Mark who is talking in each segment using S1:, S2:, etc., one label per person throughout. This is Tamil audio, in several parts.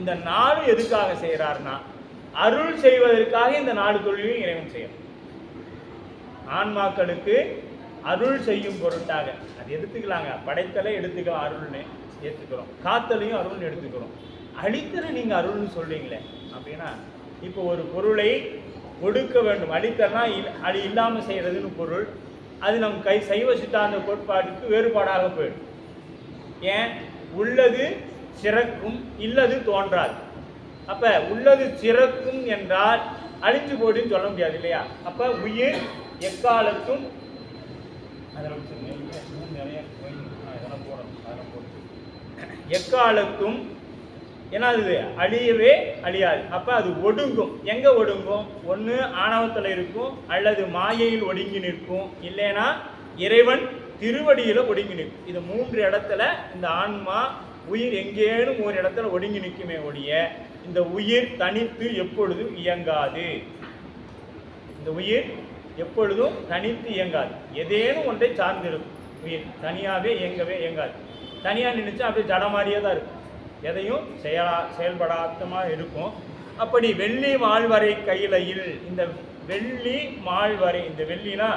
S1: இந்த 4 எதுக்காக செய்கிறார்னா அருள் செய்வதற்காக இந்த 4 தொழிலையும் இறைவன் செய்யணும். ஆன்மாக்களுக்கு அருள் செய்யும் பொருட்டாக அது எடுத்துக்கலாங்க. படைத்தலை எடுத்துக்கலாம், அருள்னு ஏற்றுக்கிறோம். காத்தலையும் அருள்னு எடுத்துக்கிறோம். அழித்தலை நீங்கள் அருள்னு சொல்றீங்களே அப்படின்னா, இப்போ ஒரு பொருளை கொடுக்க வேண்டும். அழித்தல்னா அது இல்லாமல் செய்கிறதுன்னு பொருள். அது நம் சைவ சித்தாந்த கோட்பாட்டுக்கு வேறுபாடாக போயிடும். ஏன்? உள்ளது சிறக்கும், இல்லது தோன்றாது. அப்போ உள்ளது சிறக்கும் என்றால் அழிஞ்சு போடுன்னு சொல்ல முடியாது இல்லையா? அப்போ உயிர் எக்காலத்தும் எக்காலத்தும் என்னது அழியவே அழியாது. அப்போ அது ஒடுங்கும். எங்கே ஒடுங்கும்? ஒன்று ஆணவத்தில் இருக்கும், அல்லது மாயையில் ஒடுங்கி நிற்கும், இல்லைன்னா இறைவன் திருவடியில் ஒடுங்கி நிற்கும். இது 3 இடத்துல இந்த ஆன்மா உயிர் எங்கேனும் ஒரு இடத்துல ஒடுங்கி நிற்குமே ஒழிய இந்த உயிர் தனித்து எப்பொழுதும் இயங்காது. இந்த உயிர் எப்பொழுதும் தனித்து இயங்காது. ஏதேனும் ஒன்றை சார்ந்திருக்கும். உயிர் தனியாகவே இயங்காது. தனியாக நினைச்சா அப்படியே ஜடமாரியே தான் இருக்கும். எதையும் செயல்படாதமாக இருக்கும். அப்படி வெள்ளி மால்வரை கையிலையில், இந்த வெள்ளி மால்வரை, இந்த வெள்ளினா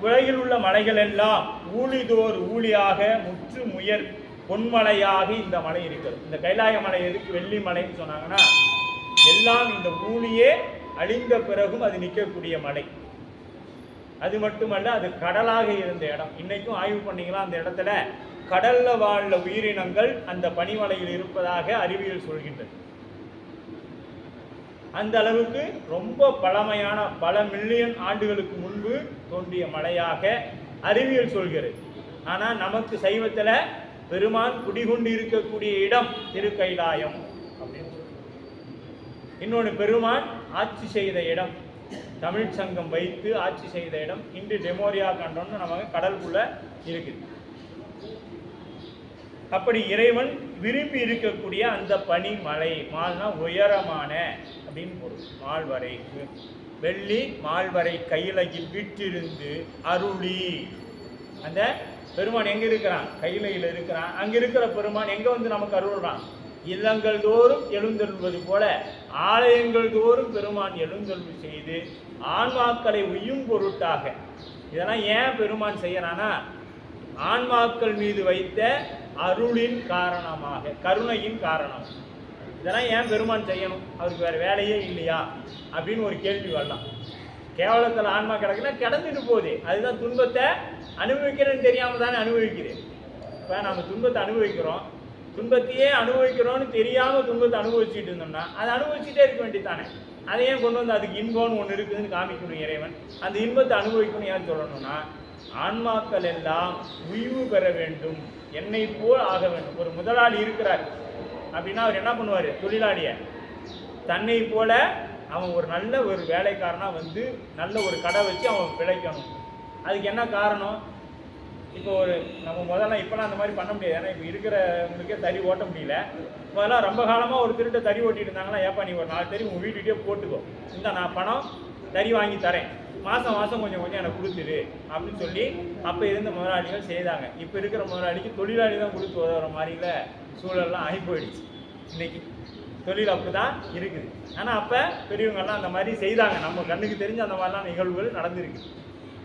S1: உலகில் உள்ள மலைகள் எல்லாம் ஊழிதோர் ஊழியாக முற்று முயற் பொன்மலையாக இந்த மலை இருக்கிறது. இந்த கைலாய மலை எதுக்கு வெள்ளி மலைன்னு சொன்னாங்கன்னா, எல்லாம் இந்த ஊழியே அழிந்த பிறகும் அது நிற்கக்கூடிய மலை. அது மட்டுமல்ல, அது கடலாக இருந்த இடம். இன்னைக்கும் ஆய்வு பண்ணிக்கலாம். அந்த இடத்துல கடல்ல வாழ்ந்த உயிரினங்கள் அந்த பனிமலையில் இருப்பதாக அறிவியல் சொல்கின்றது. அந்த அளவுக்கு ரொம்ப பழமையான, பல மில்லியன் ஆண்டுகளுக்கு முன்பு தோன்றிய மலையாக அறிவியல் சொல்கிறது. ஆனால் நமக்கு சைவத்தில் பெருமான் குடிகொண்டு இருக்கக்கூடிய இடம் திருக்கைலாயம் அப்படின்னு. இன்னொன்று, பெருமான் ஆட்சி செய்த இடம், தமிழ் சங்கம் வைத்து ஆட்சி செய்த இடம் இன்று டெமோரியா கண்டோன்னு நமக்கு கடலுக்குள்ள இருக்குது. அப்படி இறைவன் விரும்பி இருக்கக்கூடிய அந்த பனிமலை, மால்னா உயரமான அப்படின்னு பொருள். மால்வரை, வெள்ளி மால்வரை கையிலையில் விட்டிருந்து அருளி. அந்த பெருமான் எங்க இருக்கிறான்? கையிலையில் இருக்கிறான். அங்க இருக்கிற பெருமான் எங்க வந்து நமக்கு அருள்றான்? இல்லங்கள் தோறும் எழுந்தருள்வது போல ஆலயங்கள் தோறும் பெருமான் எழுந்தருள் செய்து ஆன்மாக்களை உய்யும் பொருட்டாக. இதெல்லாம் ஏன் பெருமான் செய்யறானா? ஆன்மாக்கள் மீது வைத்த அருளின் காரணமாக, கருணையின் காரணம். இதெல்லாம் ஏன் பெருமான் செய்யணும்? அவருக்கு வேறு வேலையே இல்லையா அப்படின்னு ஒரு கேள்வி வரலாம். கேவலத்தில் ஆன்மா கிடக்குன்னா கிடந்துட்டு போகுது. அதுதான் துன்பத்தை அனுபவிக்கிறேன்னு தெரியாமல் தானே அனுபவிக்குது. இப்போ நம்ம துன்பத்தை அனுபவிக்கிறோம், துன்பத்தையே அனுபவிக்கிறோன்னு தெரியாமல் துன்பத்தை அனுபவிச்சுட்டு இருந்தோம்னா அதை அனுபவிச்சுட்டே இருக்க வேண்டியதானே. அதையே கொண்டு வந்து அதுக்கு இன்பம்னு ஒன்று இருக்குதுன்னு காமிக்கணும் இறைவன். அந்த இன்பத்தை அனுபவிக்கணும் ஏன் சொல்லணும்னா, ஆன்மாக்கள் எல்லாம் உய்வு பெற வேண்டும், என்னை போல் ஆக வேண்டும். ஒரு முதலாளி இருக்கிறார் அப்படின்னா அவர் என்ன பண்ணுவார்? தொழிலாளியை தன்னை போல அவன் ஒரு நல்ல ஒரு வேலைக்காரனாக வந்து நல்ல ஒரு கடை வச்சு அவன் பிழைக்கணும். அதுக்கு என்ன காரணம்? இப்போ ஒரு நம்ம முதல்ல இப்போலாம் அந்த மாதிரி பண்ண முடியாது. ஏன்னா இப்போ இருக்கிறவங்களுக்கே தறி ஓட்ட முடியல. முதல்ல ரொம்ப காலமாக ஒரு திருட்டை தறி ஓட்டிட்டு இருந்தாங்கன்னா, ஏப்பா நீ ஒரு 4 தறி உங்கள் வீட்டுக்கிட்டே போட்டுக்கோ, இந்த நான் பணம் தறி வாங்கி தரேன், மாதம் மாதம் கொஞ்சம் கொஞ்சம் எனக்கு கொடுத்துரு அப்படின்னு சொல்லி அப்போ இருந்த முதலாளிகள் செய்தாங்க. இப்போ இருக்கிற முதலாளிக்கு தொழிலாளி தான் கொடுத்து உதவுற மாதிரில சூழல்லாம் ஆகி போயிடுச்சு. இன்னைக்கு தொழில் அப்படி தான் இருக்குது. ஆனால் அப்போ பெரியவங்கெல்லாம் அந்த மாதிரி செய்தாங்க. நம்ம கண்ணுக்கு தெரிஞ்ச அந்த மாதிரிலாம் நிகழ்வுகள் நடந்திருக்கு.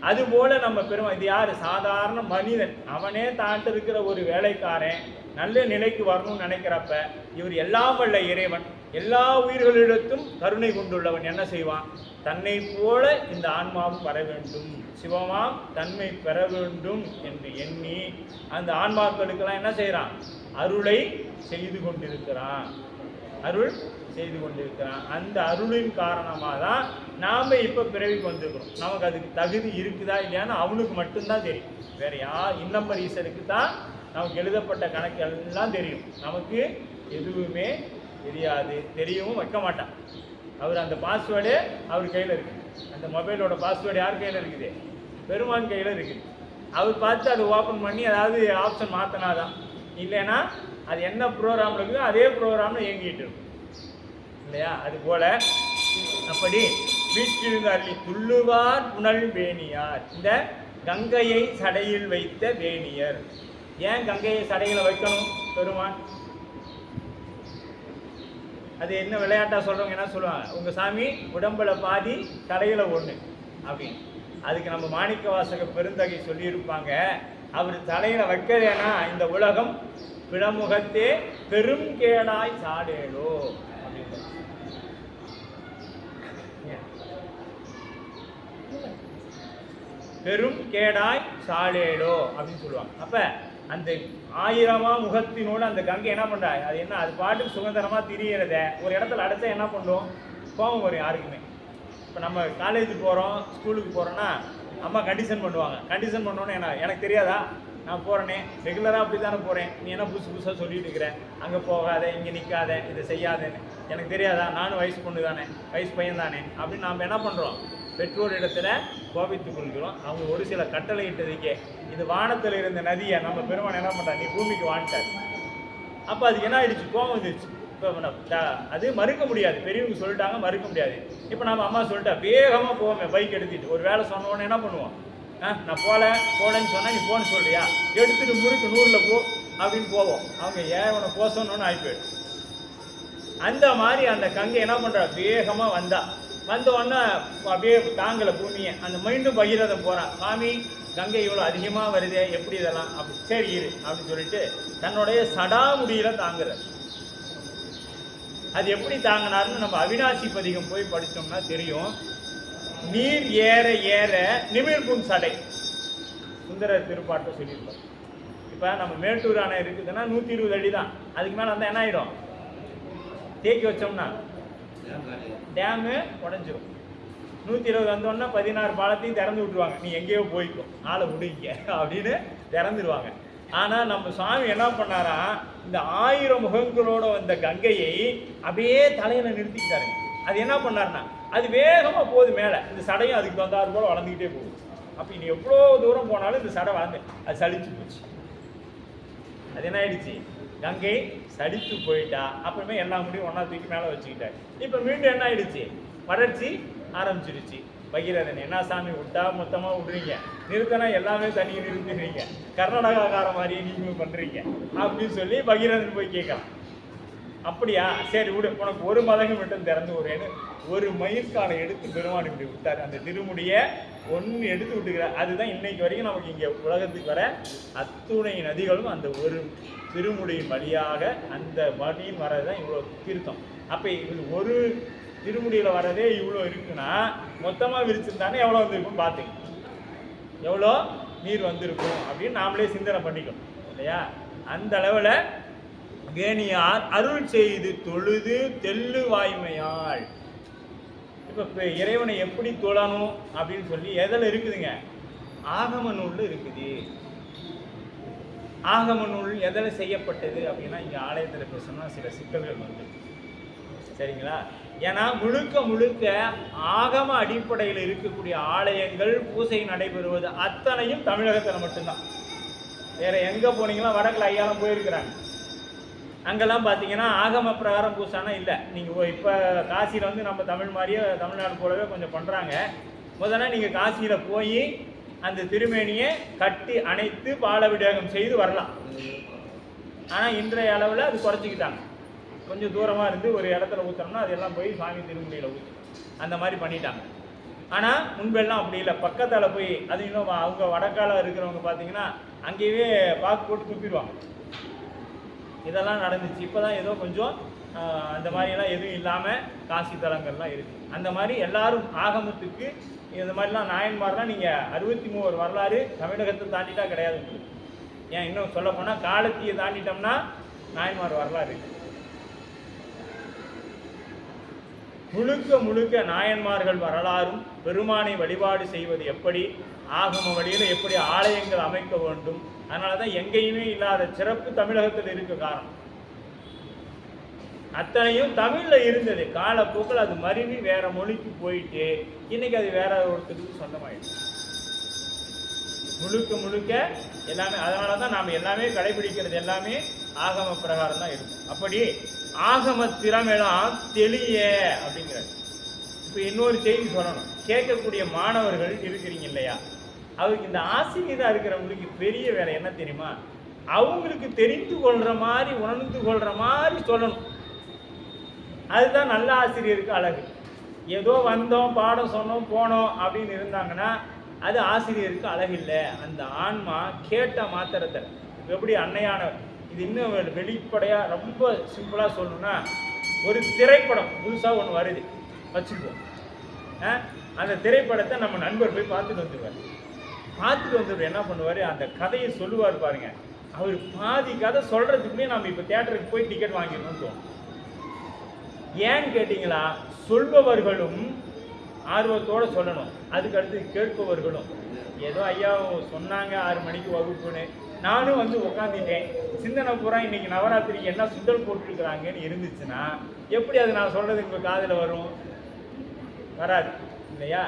S1: அதுபோல் நம்ம இது யார்? சாதாரண மனிதன். அவனே தாண்ட இருக்கிற ஒரு வேலைக்காரன் நல்ல நிலைக்கு வரணும்னு நினைக்கிறப்ப இவர் எல்லாம் வல்ல இறைவன் எல்லா உயிர்களிடத்தும் கருணை கொண்டுள்ளவன் என்ன செய்வான்? தன்னை போல இந்த ஆன்மாவும் வர வேண்டும், சிவமாம் தன்மை பெற வேண்டும் என்று எண்ணி அந்த ஆன்மாக்களுக்கெல்லாம் என்ன செய்கிறான்? அருளை செய்து கொண்டிருக்கிறான். அருள் செய்து கொண்டிருக்கிறான். அந்த அருளின் காரணமாக தான் நாம் இப்போ பிறவிக்கு வந்திருக்கிறோம். நமக்கு அதுக்கு தகுதி இருக்குதா இல்லையான்னு அவனுக்கு மட்டும்தான் தெரியும். வேறு இன்னம்பர் ஈசனுக்கு தான் நமக்கு எழுதப்பட்ட கணக்கு எல்லாம் தெரியும். நமக்கு எதுவுமே தெரியாது, தெரியவும் வைக்க மாட்டான். அவர் அந்த பாஸ்வேர்டு அவர் கையில் இருக்குது. அந்த மொபைலோட பாஸ்வேர்டு யார் கையில் இருக்குது? பெருமான் கையில் இருக்குது. அவர் பார்த்து அதை ஓப்பன் பண்ணி ஏதாவது ஆப்ஷன் மாற்றினாதான், இல்லைன்னா அது என்ன ப்ரோக்ராமில் இருக்குதோ அதே ப்ரோக்ராமில் இயங்கிட்டு இருக்கும் இல்லையா? அது போல் அப்படி வீட்டிலிருந்து அள்ளி துள்ளுவார் புனல் வேணியார். இந்த கங்கையை சடையில் வைத்த வேணியர். ஏன் கங்கையை சடையில் வைக்கணும் பெருமான்? அது என்ன விளையாட்டா சொல்றவங்க என்ன சொல்லுவாங்க, உங்க சாமி உடம்புல பாதி தலையில ஒண்ணு அப்படின்னு. அதுக்கு நம்ம மாணிக்க வாசக பெருந்தகை சொல்லியிருப்பாங்க, அவர் தலையில வைக்கலைன்னா இந்த உலகம் பிளமுகத்தே பெரும் கேடாய் சாடேலோ அப்படின்னு. பெரும் கேடாய் சாடேலோ அப்படின்னு சொல்லுவாங்க. அப்ப அந்த 1000 முகத்தினோடு அந்த கங்கை என்ன பண்றா, அது என்ன, அது பாட்டுக்கு சுதந்திரமா திரியறத ஒரு இடத்துல அடைச்சா என்ன பண்ணும், கோபம் வரும் யாருக்குமே. இப்போ நம்ம காலேஜ் போகிறோம், ஸ்கூலுக்கு போகிறோன்னா அம்மா கண்டிஷன் பண்ணுவாங்க. கண்டிஷன் பண்ணோன்னே எனக்கு தெரியாதா, நான் போகிறேனே, ரெகுலராக அப்படி தானே போகிறேன், நீ என்ன புதுசாக சொல்லிட்டு இருக்கிற, அங்கே போகாத, இங்கே நிற்காத, இதை செய்யாதேன்னு எனக்கு தெரியாதா, நானும் வயசு பொண்ணு தானே, வயசு பையன் தானே அப்படின்னு நாம் என்ன பண்ணுறோம், பெற்றோர் இடத்துல கோபித்துக் கொள்கிறோம். அவங்க ஒரு சில கட்டளை இட்டதுக்கே இது வானத்தில் இருந்த நதியை நம்ம பெருமான் என்ன பண்ணுறா, நீ பூமிக்கு வாங்கிட்டார். அப்போ அதுக்கு என்ன ஆயிடுச்சு, கோபம் வந்துடுச்சு. இப்போ அது மறுக்க முடியாது, பெரியவங்க சொல்லிட்டாங்க, மறுக்க முடியாது. இப்போ நம்ம அம்மா சொல்லிட்டா வேகமாக போவோமே பைக் எடுத்துகிட்டு, ஒரு வேலை சொன்னோன்னு என்ன பண்ணுவோம், நான் போலன்னு சொன்னால் நீ போன்னு சொல்றியா, எடுத்துகிட்டு முறுக்கு 100ல் போ அப்படின்னு போவோம். அவங்க ஏன் உன போ சொன்னோன்னு ஆகிப்போயிடும். அந்த மாதிரி அந்த கங்கை என்ன பண்ணுறா, வேகமாக வந்த உடனே அப்படியே தாங்கலை பூமியை. அந்த மீண்டும் பகீரதம் போகிறான், சாமி கங்கை இவ்வளோ அதிகமாக வருதே, எப்படி இதெல்லாம் அப்படி, சரி இரு அப்படின்னு சொல்லிட்டு தன்னுடைய சடாமுடியில் தாங்குறார். அது எப்படி தாங்கினார்னு நம்ம அவினாசி பதிகம் போய் படித்தோம்னா தெரியும். நீர் ஏற ஏற நிமிர்க்கும் சடை, சுந்தர திருப்பாட்டை சொல்லியிருக்கோம். இப்போ நம்ம மேட்டூர் அணை இருக்குதுன்னா 120 அடி தான், அதுக்கு மேலே வந்தால் என்ன ஆகிடும், தேக்கி வச்சோம்னா டேமு உடஞ்சிரும். 120 வந்தோன்னா 16 பாலத்தையும் திறந்து விட்டுருவாங்க, நீ எங்கேயோ போய்க்கும், ஆளை விடுங்க அப்படின்னு திறந்துடுவாங்க. ஆனால் நம்ம சுவாமி என்ன பண்ணாரா, இந்த 1000 முகங்களோட வந்த கங்கையை அப்படியே தலையில் நிறுத்திக்கிட்டாருங்க. அது என்ன பண்ணாருன்னா, அது வேகமாக போகுது மேலே, இந்த சடையும் அதுக்கு தந்தாறு போல் வளர்ந்துக்கிட்டே போகுது. அப்போ இனி எவ்வளோ தூரம் போனாலும் இந்த சடை வளர்ந்து அது சலிச்சு போச்சு. அது என்ன ஆயிடுச்சு, கங்கை சடித்து போயிட்டா. அப்புறமே எல்லா முடியும் ஒன்றா தூக்கி மேலே வச்சுக்கிட்டாரு. இப்போ மீண்டும் என்ன ஆயிடுச்சு, வறட்சி ஆரம்பிச்சிருச்சு. பகீரதன், என்ன சாமி விட்டா மொத்தமாக விடுறீங்க, நிறுத்தினா எல்லாமே தண்ணி நிறுத்திடுறீங்க, கர்நாடகாக்கார மாதிரியே நீங்களும் பண்ணுறீங்க அப்படின்னு சொல்லி பகீரதன் போய் கேட்கலாம். அப்படியா, சரி விடு, உனக்கு ஒரு மதகம் மட்டும் திறந்து விடுறேன்னு ஒரு மயிர்காலை எடுத்து பெருமான் இப்படி விட்டார். அந்த திருமுடியை ஒன்று எடுத்து விட்டுக்கிறார். அதுதான் இன்னைக்கு வரைக்கும் நமக்கு இங்கே உலகத்துக்கு வர அத்துணை நதிகளும் அந்த ஒரு திருமுடியின் வழியாக அந்த வழியின் வர்றது தான் இவ்வளோ தீர்த்தம். அப்போ இது ஒரு திருமுடியில் வரதே இவ்வளோ இருக்குன்னா, மொத்தமாக விரிச்சிருந்தானே எவ்வளோ வந்திருக்கும் பார்த்துங்க, எவ்வளோ நீர் வந்திருக்கும் அப்படின்னு நாமளே சிந்தனை பண்ணிக்கணும் இல்லையா. அந்த அளவில் வேணியார் அருள் செய்து தொழுது தெல்லு வாய்மையாள். இப்போ இறைவனை எப்படி தொழணும் அப்படின்னு சொல்லி எதில் இருக்குதுங்க, ஆகம நூலில் இருக்குது. ஆகம நூல் எதில் செய்யப்பட்டது அப்படின்னா, இங்கே ஆலயத்தில் பேசணும்னா சில சிக்கல்கள் வந்து, சரிங்களா. ஏன்னா முழுக்க ஆகம அடிப்படையில் இருக்கக்கூடிய ஆலயங்கள் பூசை நடைபெறுவது அத்தனையும் தமிழகத்தில் மட்டும்தான். வேற எங்கே போனீங்களா, வடக்கில் ஐயாலாம் போயிருக்கிறாங்க, அங்கெல்லாம் பார்த்தீங்கன்னா ஆகம பிரகாரம் பூசானா இல்லை. நீங்கள் இப்போ காசியில் வந்து நம்ம தமிழ் மாதிரியே தமிழ்நாடு போலவே கொஞ்சம் பண்ணுறாங்க. முதல்ல நீங்கள் காசியில் போய் அந்த திருமேனியை கட்டி அணைத்து பாலபிடேகம் செய்து வரலாம். ஆனால் இன்றைய அளவில் அது குறைச்சிக்கிட்டாங்க. கொஞ்சம் தூரமாக இருந்து ஒரு இடத்துல ஊற்றோம்னா அதெல்லாம் போய் சாமி திருமுடியில் ஊற்றும், அந்த மாதிரி பண்ணிட்டாங்க. ஆனால் முன்பெல்லாம் அப்படி இல்லை, பக்கத்தால் போய் அது இன்னும் அவங்க வடக்கால இருக்கிறவங்க பார்த்தீங்கன்னா அங்கேயே பாக்கு போட்டு துப்பிடுவாங்க. இதெல்லாம் நடந்துச்சு. இப்போ தான் ஏதோ கொஞ்சம் அந்த மாதிரிலாம் எதுவும் இல்லாமல் காசி தலங்கள்லாம் இருக்குது. அந்த மாதிரி எல்லாரும் ஆகமத்துக்கு இந்த மாதிரிலாம் நாயன்மார்லாம் நீங்கள் 63 வரலாறு தமிழகத்தை தாண்டிட்டா கிடையாது. ஏன் இன்னும் சொல்ல போனால் காலத்தியை தாண்டிட்டோம்னா நாயன்மார் வரலாறு இருக்குது. முழுக்க நாயன்மார்கள் வரலாறும் பெருமானை வழிபாடு செய்வது எப்படி, ஆகம வழியில் எப்படி ஆலயங்கள் அமைக்க வேண்டும், அதனால தான் எங்கேயுமே இல்லாத சிறப்பு தமிழகத்தில் இருக்க காரணம். அத்தனையும் தமிழில் இருந்தது, காலப்போக்கில் அது மருவி வேற மொழிக்கு போயிட்டு இன்னைக்கு அது வேற ஒருத்தருக்கு சொந்தமாயிடுச்சு. முழுக்க எல்லாமே. அதனால தான் நாம் எல்லாமே கடைபிடிக்கிறது எல்லாமே ஆகம பிரகாரம் தான் இருக்கும். அப்படி ஆகம திறமெல்லாம் தெளிய அப்படிங்கிறார். இப்போ இன்னொரு செய்தி சொல்லணும், கேட்கக்கூடிய மாணவர்கள் இருக்கிறீங்க இல்லையா, அவருக்கு இந்த ஆசிரியராக இருக்கிறவங்களுக்கு பெரிய வேலை என்ன தெரியுமா, அவங்களுக்கு தெரிந்து கொள்கிற மாதிரி உணர்ந்து கொள்கிற மாதிரி சொல்லணும். அதுதான் நல்ல ஆசிரியருக்கு அழகு. ஏதோ வந்தோம் பாடம் சொன்னோம் போனோம் அப்படின்னு இருந்தாங்கன்னா அது ஆசிரியருக்கு அழகில்லை. அந்த ஆன்மா கேட்ட மாத்திரத்தை எப்படி அன்னையான இது இன்னும் வெளிப்படையாக ரொம்ப சிம்பிளாக சொல்லணும்னா, ஒரு திரைப்படம் புதுசாக ஒன்று வருது வச்சுக்குவோம். அந்த திரைப்படத்தை நம்ம நண்பர் போய் பார்த்துட்டு வந்துடுவார். என்ன பண்ணுவார், அந்த கதையை சொல்லுவார் பாருங்க. அவர் பாதி கதை சொல்கிறதுக்குமே நம்ம இப்போ தேட்டருக்கு போய் டிக்கெட் வாங்கிடணும்னு தோணும். ஏன்னு கேட்டிங்களா, சொல்பவர்களும் ஆர்வத்தோடு சொல்லணும், அதுக்கடுத்து கேட்பவர்களும். ஏதோ ஐயா சொன்னாங்க 6 மணிக்கு வகுப்புன்னு, நானும் வந்து உட்காந்துட்டேன். சிந்தனை பூரா இன்னைக்கு நவராத்திரிக்கு என்ன சுண்டல் போட்டுருக்குறாங்கன்னு இருந்துச்சுன்னா எப்படி அது நான் சொல்கிறது உங்கள் காதில் வரும்? வராது இல்லையா?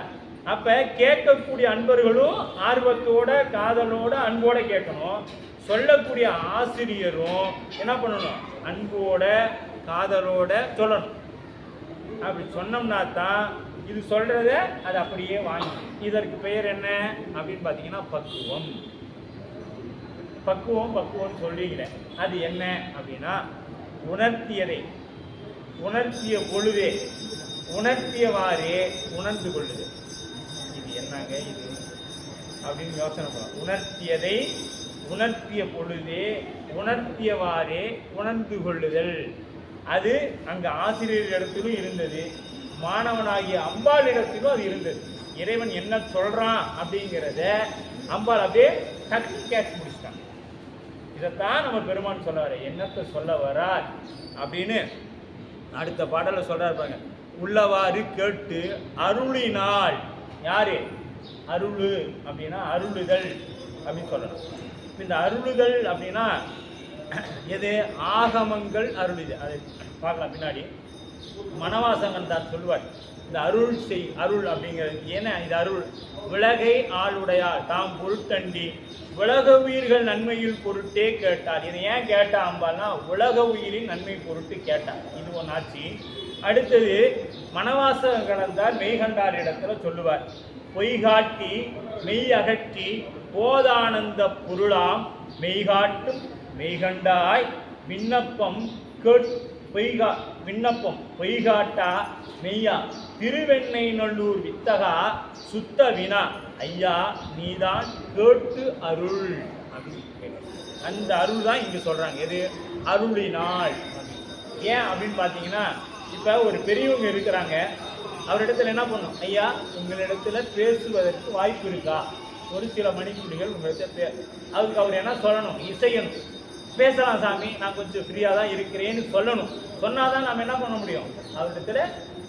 S1: அப்போ கேட்கக்கூடிய அன்பர்களும் ஆர்வத்தோட காதலோட அன்போட கேட்கணும். சொல்லக்கூடிய ஆசிரியரும் என்ன பண்ணணும், அன்போட காதலோட சொல்லணும். அப்படி சொன்னோம்னா தான் இது சொல்கிறத அது அப்படியே வாங்கி. இதற்கு பெயர் என்ன அப்படின்னு பார்த்தீங்கன்னா பக்குவம். பக்குவம்னு சொல்லிக்கிறேன். அது என்ன அப்படின்னா, உணர்த்தியதை உணர்த்திய பொழுதே உணர்த்தியவாறே உணர்ந்து கொள்ளுது. இது என்னங்க இது அப்படின்னு யோசனை பண்ணலாம். உணர்த்தியதை உணர்த்திய பொழுதே உணர்த்தியவாறே உணர்ந்து கொள்ளுதல். அது அங்கே ஆசிரியர் இடத்திலும் இருந்தது, மாணவனாகிய அம்பாள் இடத்திலும் அது இருந்தது. இறைவன் என்ன சொல்கிறான் அப்படிங்கிறத அம்பாள் அப்படியே டக்கு கேட்ச் முடிச்சிட்டாங்க. இதைத்தான் நம்ம பெருமான் சொல்ல வர, என்னத்தை சொல்ல வரார் அப்படின்னு அடுத்த பாடலில் சொல்கிறார் பாருங்க. உள்ளவாறு கேட்டு அருளினால். யாரு அருளு அப்படின்னா அருளுதல் அப்படின்னு சொல்லணும். இந்த அருளுதல் அப்படின்னா எது? ஆகமங்கள் அருளுது. அதை பார்க்கலாம் பின்னாடி. மணவாசகன் தான் சொல்லுவார், இந்த அருள் செய் அருள் அப்படிங்கிறது ஏன்னா இது அருள். விலகை ஆளுடையார் தாம் பொருட்டண்டி உலக உயிர்கள் நன்மையில் பொருட்டே கேட்டார். இதை ஏன் கேட்டா அம்பாள்னா உலக உயிரின் நன்மை பொருட்டு கேட்டார். இது ஒன்னாச்சு. அடுத்தது மணவாசகன் மெய்கண்டார் இடத்துல சொல்லுவார், பொய்காட்டி மெய் அகற்றி போதானந்த பொருளாம் மெய்காட்டும் மெய்கண்டாய் விண்ணப்பம் விண்ணப்பம் பொய்காட்டா மெய்யா திருவெண்ணை நல்லூர் வித்தகா சுத்த வினா ஐயா நீதான் கேட்டு அருள் அப்படின்னு. அந்த அருள் தான் இங்கே சொல்கிறாங்க. எது? அருளினால். ஏன் அப்படின்னு பார்த்தீங்கன்னா, இப்போ ஒரு பெரியவங்க இருக்கிறாங்க, அவரிடத்துல என்ன பண்ணும், ஐயா உங்களிடத்துல பேசுவதற்கு வாய்ப்பு இருக்கா, ஒரு சில மணித்துளிகள் உங்களிடத்துல அதுக்கு அவர் என்ன சொல்லணும், இசையணும். பேசலாம் சாமி, நான் கொஞ்சம் ஃப்ரீயாக தான் இருக்கிறேன்னு சொல்லணும். சொன்னால் தான் நம்ம என்ன பண்ண முடியும், அவரிடத்துல